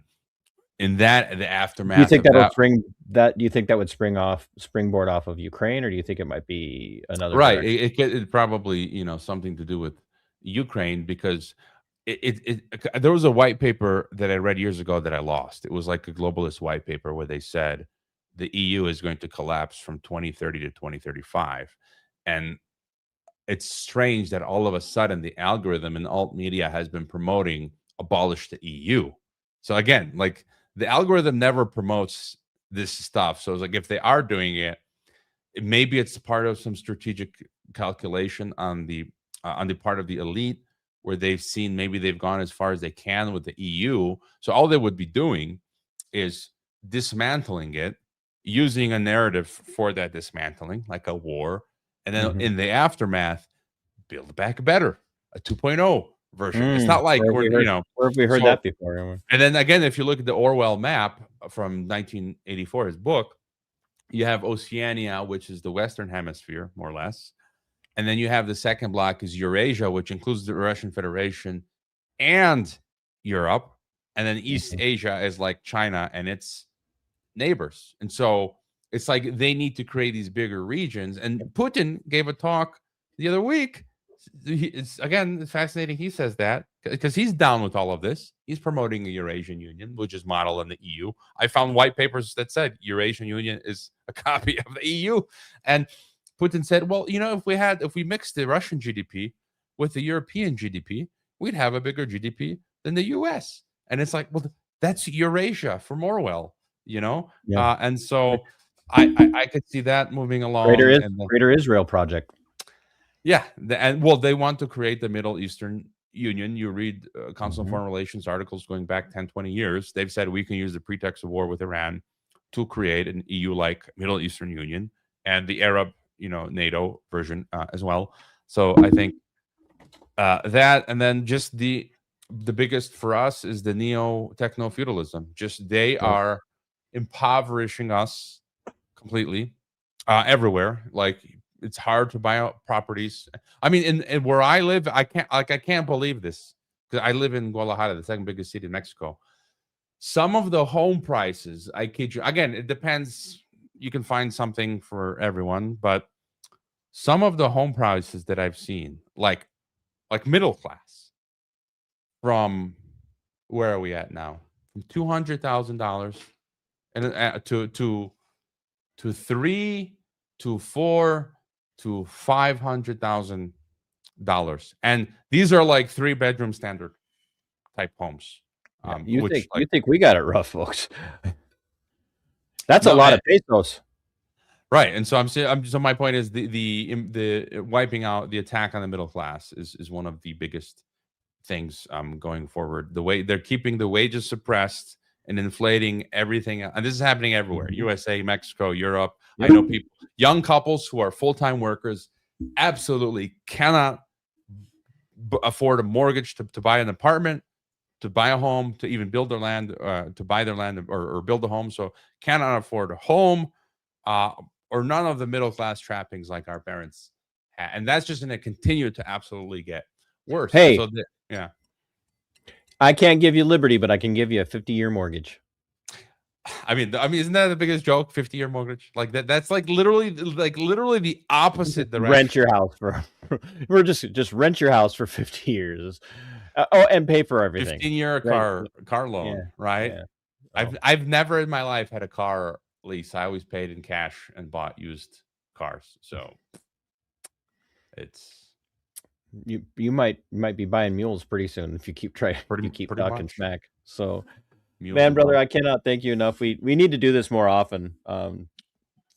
in that, the aftermath. Do you think do you think that would springboard off of Ukraine, or do you think it might be another? Right. It probably, something to do with Ukraine, because there was a white paper that I read years ago that I lost. It was like a globalist white paper where they said the EU is going to collapse from 2030 to 2035. And it's strange that all of a sudden the algorithm and alt media has been promoting abolish the EU. So again, like, the algorithm never promotes this stuff. So it's like, if they are doing it, maybe it's part of some strategic calculation on the part of the elite, where they've seen maybe they've gone as far as they can with the EU. So all they would be doing is dismantling it, using a narrative for that dismantling, like a war. And then in the aftermath, build back better, a 2.0 version. It's not like where have we heard that before? And then again, if you look at the Orwell map from 1984, his book, you have Oceania, which is the Western Hemisphere, more or less. And then you have the second block is Eurasia, which includes the Russian Federation and Europe. And then East Asia is like China and its neighbors. And so it's like they need to create these bigger regions. And Putin gave a talk the other week. It's again fascinating. He says that because he's down with all of this. He's promoting a Eurasian Union, which is modeled on the EU. I found white papers that said Eurasian Union is a copy of the EU. And Putin said, well, if we mixed the Russian GDP with the European GDP, we'd have a bigger GDP than the US. And it's like, well, that's Eurasia from Orwell, Yeah. And so I could see that moving along. Greater Israel Project. Yeah, they want to create the Middle Eastern Union. You read Council of Foreign Relations articles going back 10, 20 years. They've said we can use the pretext of war with Iran to create an EU-like Middle Eastern Union and the Arab, NATO version as well. So I think that, and then just the biggest for us is the neo-techno feudalism. Just they are impoverishing us completely everywhere. Like, it's hard to buy out properties. I mean, in where I live, I can't believe this, because I live in Guadalajara, the second biggest city in Mexico. Some of the home prices, I kid you, again, it depends. You can find something for everyone, but some of the home prices that I've seen, like middle class, from where are we at now? From $200,000 and to $3 to $4 to $500,000, and these are like 3-bedroom standard type homes. You think we got it rough, folks? That's a lot of pesos, right? And so so my point is the wiping out, the attack on the middle class is one of the biggest things going forward. The way they're keeping the wages suppressed and inflating everything, and this is happening everywhere: USA, Mexico, Europe. I know people, young couples who are full-time workers, absolutely cannot afford a mortgage to buy an apartment, to buy a home, to even build their land, to buy their land or build a home. So cannot afford a home or none of the middle-class trappings like our parents had. And that's just going to continue to absolutely get worse. Hey, so yeah. I can't give you liberty, but I can give you a 50-year mortgage. I mean, isn't that the biggest joke? 50-year mortgage, like that. That's like literally the opposite direction. Rent your house for, we're just rent your house for 50 years. And pay for everything. 15-year car loan, right? Yeah. I've never in my life had a car lease. I always paid in cash and bought used cars. So it's you might be buying mules pretty soon if you keep talking smack. So, man, brother, I cannot thank you enough. We need to do this more often.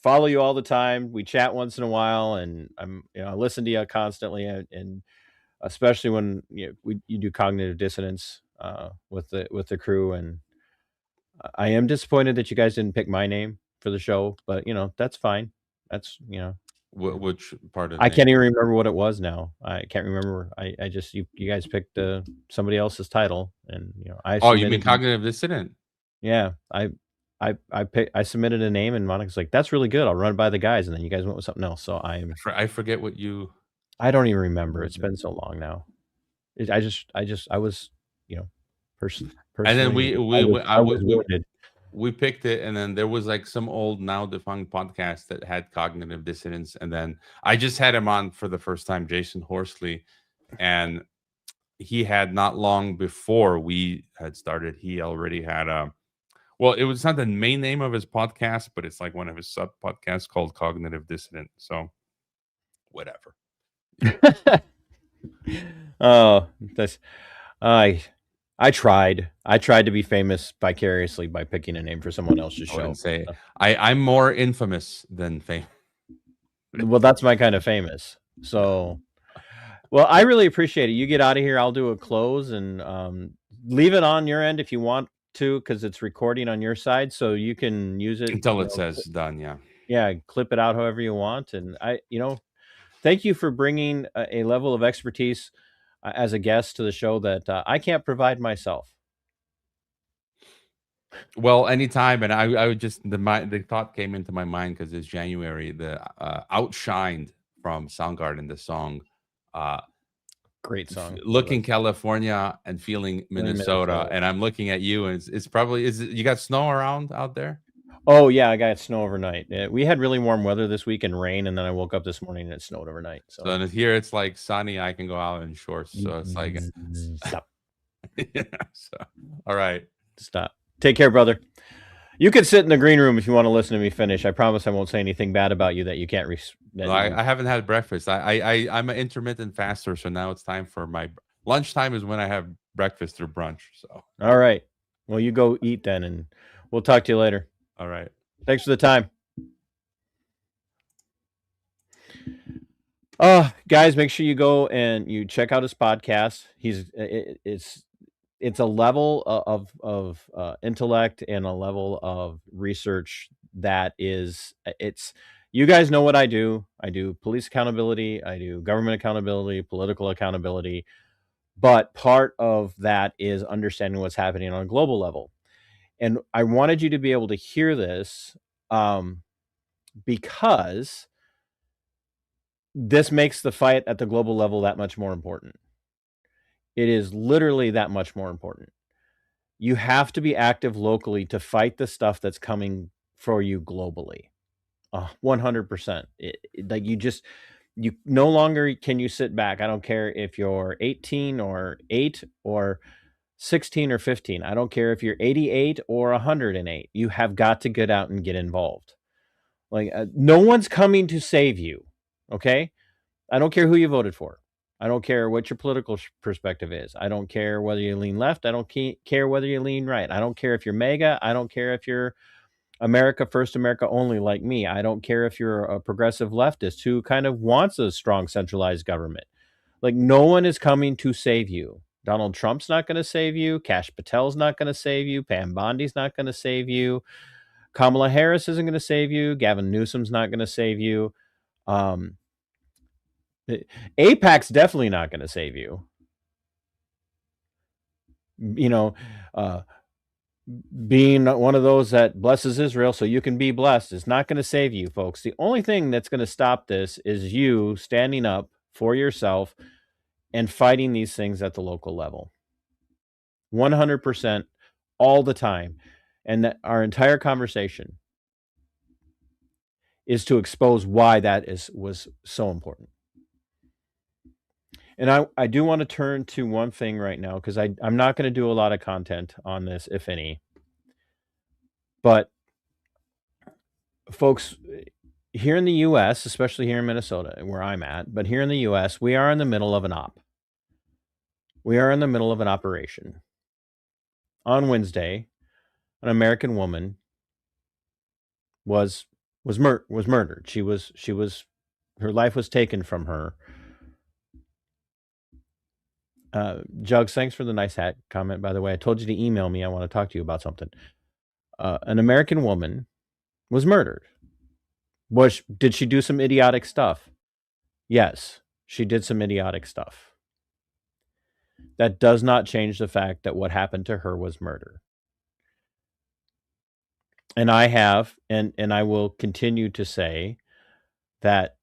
Follow you all the time. We chat once in a while, and I listen to you constantly, and especially when you do cognitive dissonance with the crew. And I am disappointed that you guys didn't pick my name for the show, but that's fine. That's which part of I can't even remember what it was now. I can't remember. I just you guys picked somebody else's title, and you mean cognitive dissonant? Yeah, I submitted a name, and Monica's like, "That's really good. I'll run it by the guys," and then you guys went with something else. So I forget what you. I don't even remember. It's been so long now. I was, personally. And then we picked it, and then there was like some old now defunct podcast that had cognitive dissonance, and then I just had him on for the first time, Jason Horsley, and he had, not long before we had started, he already had it was not the main name of his podcast, but it's like one of his sub podcasts called Cognitive Dissonant. So whatever. Oh, I tried to be famous vicariously by picking a name for someone else's show. I'm more infamous than famous. Well, that's my kind of famous. So, well, I really appreciate it. You get out of here, I'll do a close, and leave it on your end if you want to, because it's recording on your side, so you can use it until it says done. Yeah, clip it out however you want. And thank you for bringing a level of expertise as a guest to the show that I can't provide myself. Well, anytime. And I would just, the thought came into my mind because it's January, the Outshined from Soundgarden, the song. Great song. Looking California and feeling Minnesota. And I'm looking at you, and it's probably, you got snow around out there? Oh yeah, I got snow overnight. We had really warm weather this week and rain, and then I woke up this morning and it snowed overnight. So then here it's like sunny. I can go out in shorts. So it's like stop. Yeah. So all right, stop. Take care, brother. You can sit in the green room if you want to listen to me finish. I promise I won't say anything bad about you that you can't. I haven't had breakfast. I'm an intermittent faster, so now it's time for my lunchtime. Is when I have breakfast or brunch. So all right. Well, you go eat then, and we'll talk to you later. All right. Thanks for the time. Guys, make sure you go and you check out his podcast. It's a level of intellect and a level of research that is it's you guys know what I do. I do police accountability, I do government accountability, political accountability, but part of that is understanding what's happening on a global level. And I wanted you to be able to hear this because this makes the fight at the global level that much more important. It is literally that much more important. You have to be active locally to fight the stuff that's coming for you globally. 100%. Like you no longer can you sit back. I don't care if you're 18 or 8 or 16 or 15. I don't care if you're 88 or 108. You have got to get out and get involved. Like no one's coming to save you. Okay? I don't care who you voted for. I don't care what your political perspective is. I don't care whether you lean left. I don't care whether you lean right. I don't care if you're MAGA. I don't care if you're America First, America Only like me. I don't care if you're a progressive leftist who kind of wants a strong centralized government. Like no one is coming to save you. Donald Trump's not going to save you. Kash Patel's not going to save you. Pam Bondi's not going to save you. Kamala Harris isn't going to save you. Gavin Newsom's not going to save you. AIPAC's definitely not going to save you. You know, being one of those that blesses Israel so you can be blessed is not going to save you, folks. The only thing that's going to stop this is you standing up for yourself and fighting these things at the local level. 100% all the time. And that our entire conversation is to expose why that was so important. And I do want to turn to one thing right now because I'm not going to do a lot of content on this, if any. But folks, here in the US, especially here in Minnesota, where I'm at, but here in the US, we are in the middle of an op. We are in the middle of an operation. On Wednesday, an American woman was murdered. She was her life was taken from her. Jugs, thanks for the nice hat comment, by the way. I told you to email me. I want to talk to you about something. An American woman was murdered. Did she do some idiotic stuff? Yes, she did some idiotic stuff. That does not change the fact that what happened to her was murder. And I have, and I will continue to say that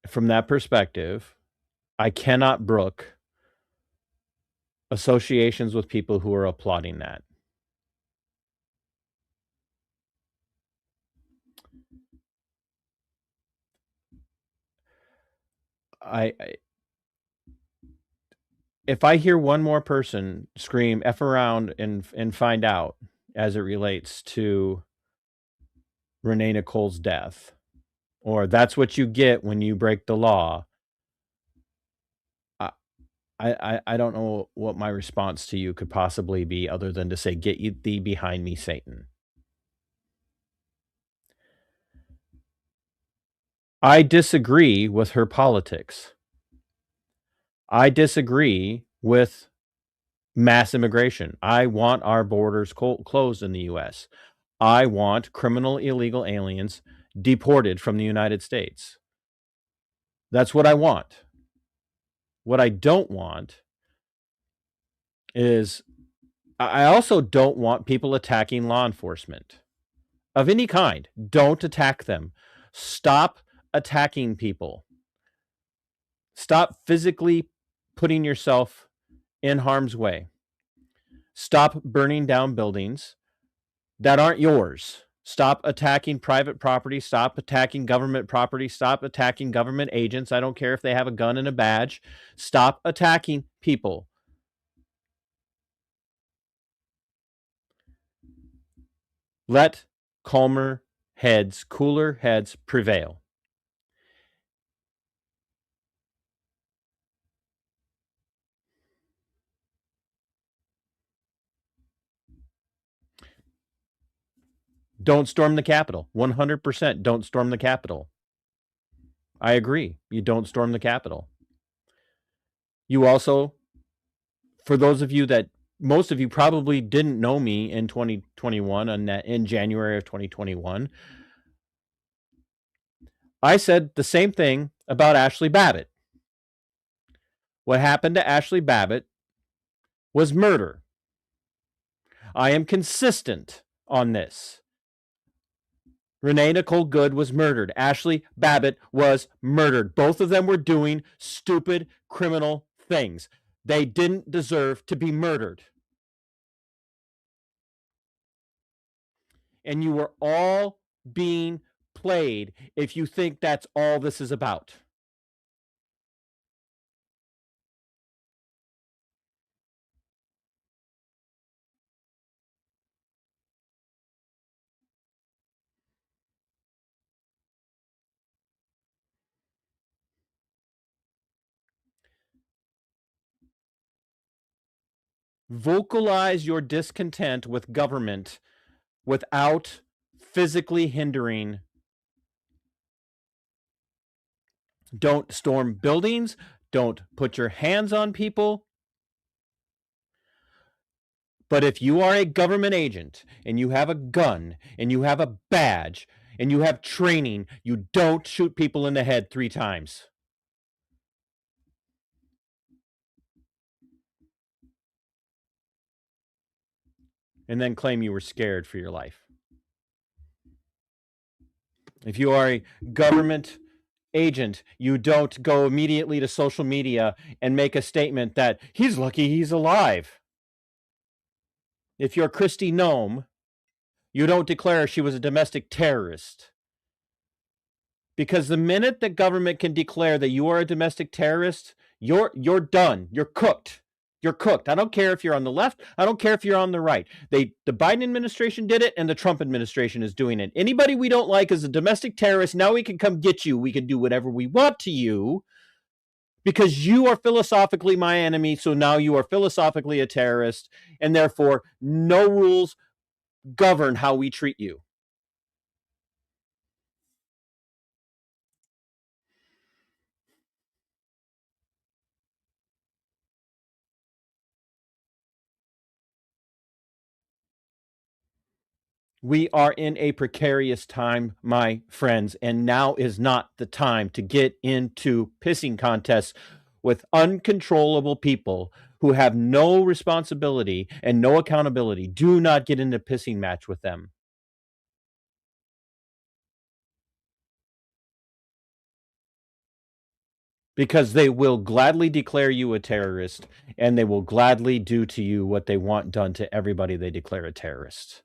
from that perspective, I cannot brook associations with people who are applauding that. If I hear one more person scream F around and find out as it relates to Renee Nicole's death, or that's what you get when you break the law, I don't know what my response to you could possibly be other than to say, get thee behind me, Satan. I disagree with her politics. I disagree with mass immigration. I want our borders closed in the U.S. I want criminal illegal aliens deported from the United States. That's what I want. What I don't want is I also don't want people attacking law enforcement of any kind. Don't attack them. Stop attacking people. Stop physically putting yourself in harm's way. Stop burning down buildings that aren't yours. Stop attacking private property. Stop attacking government property. Stop attacking government agents. I don't care if they have a gun and a badge. Stop attacking people. Let cooler heads prevail. Don't storm the Capitol. 100% don't storm the Capitol. I agree. You don't storm the Capitol. You also, for those of you that, most of you probably didn't know me in 2021, in January of 2021, I said the same thing about Ashley Babbitt. What happened to Ashley Babbitt was murder. I am consistent on this. Renee Nicole Good was murdered. Ashley Babbitt was murdered. Both of them were doing stupid criminal things. They didn't deserve to be murdered. And you are all being played if you think that's all this is about. Vocalize your discontent with government without physically hindering. Don't storm buildings. Don't put your hands on people. But if you are a government agent and you have a gun and you have a badge and you have training, you don't shoot people in the head 3 times. And then claim you were scared for your life. If you are a government agent, you don't go immediately to social media and make a statement that he's lucky he's alive. If you're Kristi Noem, you don't declare she was a domestic terrorist. Because the minute the government can declare that you are a domestic terrorist, you're done. You're cooked. You're cooked. I don't care if you're on the left. I don't care if you're on the right. The Biden administration did it, and the Trump administration is doing it. Anybody we don't like is a domestic terrorist. Now we can come get you. We can do whatever we want to you because you are philosophically my enemy. So now you are philosophically a terrorist, and therefore no rules govern how we treat you. We are in a precarious time, my friends, and now is not the time to get into pissing contests with uncontrollable people who have no responsibility and no accountability. Do not get into a pissing match with them. Because they will gladly declare you a terrorist, and they will gladly do to you what they want done to everybody they declare a terrorist.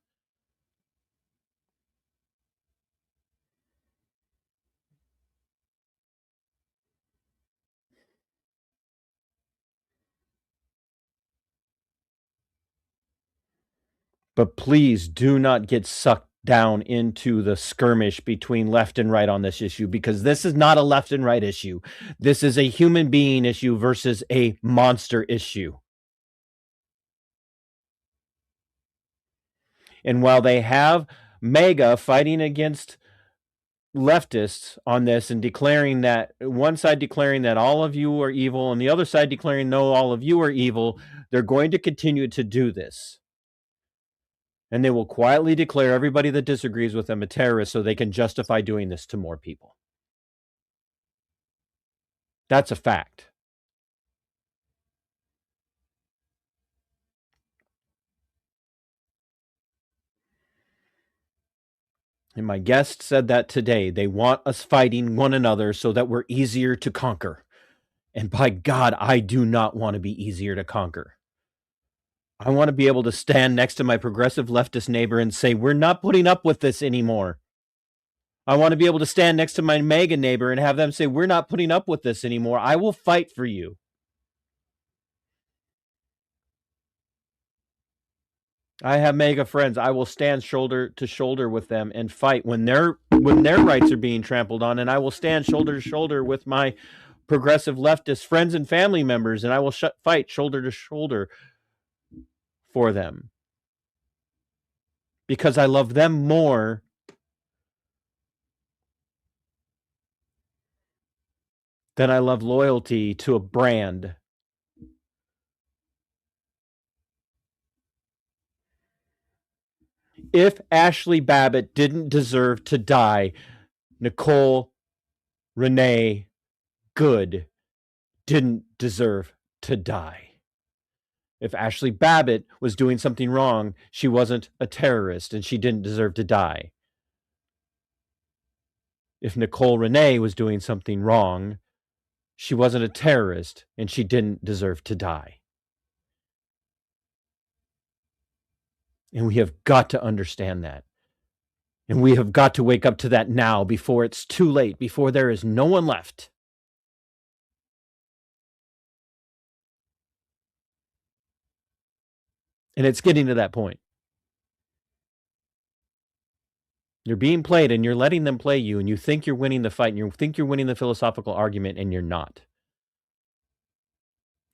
But please do not get sucked down into the skirmish between left and right on this issue, because this is not a left and right issue. This is a human being issue versus a monster issue. And while they have MAGA fighting against leftists on this and declaring that, one side declaring that all of you are evil and the other side declaring no, all of you are evil, they're going to continue to do this. And they will quietly declare everybody that disagrees with them a terrorist so they can justify doing this to more people. That's a fact. And my guest said that today. They want us fighting one another so that we're easier to conquer. And by God, I do not want to be easier to conquer. I want to be able to stand next to my progressive leftist neighbor and say, we're not putting up with this anymore. I want to be able to stand next to my MAGA neighbor and have them say, we're not putting up with this anymore. I will fight for you. I have MAGA friends. I will stand shoulder to shoulder with them and fight when their rights are being trampled on, and I will stand shoulder to shoulder with my progressive leftist friends and family members, and I will fight shoulder to shoulder for them because I love them more then I love loyalty to a brand. If Ashley Babbitt didn't deserve to die, Nicole Renee Good didn't deserve to die. If Ashley Babbitt was doing something wrong, she wasn't a terrorist and she didn't deserve to die. If Nicole Renee was doing something wrong, she wasn't a terrorist and she didn't deserve to die. And we have got to understand that. And we have got to wake up to that now before it's too late, before there is no one left. And it's getting to that point. You're being played and you're letting them play you, and you think you're winning the fight and you think you're winning the philosophical argument, and you're not.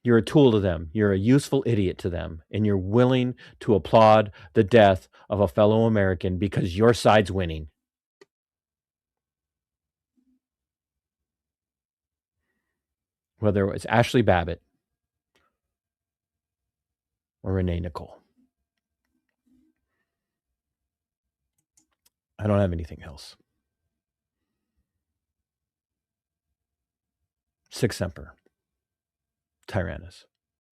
You're a tool to them. You're a useful idiot to them, and you're willing to applaud the death of a fellow American because your side's winning. Whether it's Ashley Babbitt or Renee Nicole. I don't have anything else. Sic Semper. Tyrannus.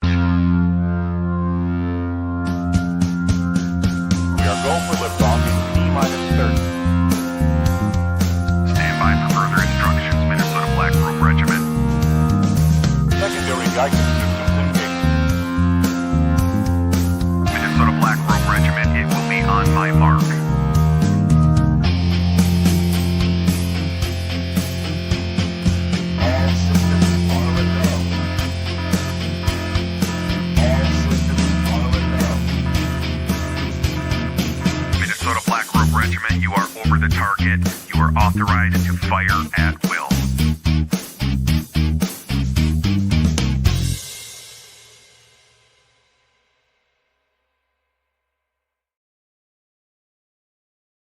We are go for liftoff in T-minus 30. Stand by for further instructions, Minnesota Black Robe Regiment. Secondary guidance systems engaged. Minnesota Black Robe Regiment, it will be on my mark. Minnesota Black Robe Regiment, you are over the target. You are authorized to fire at will.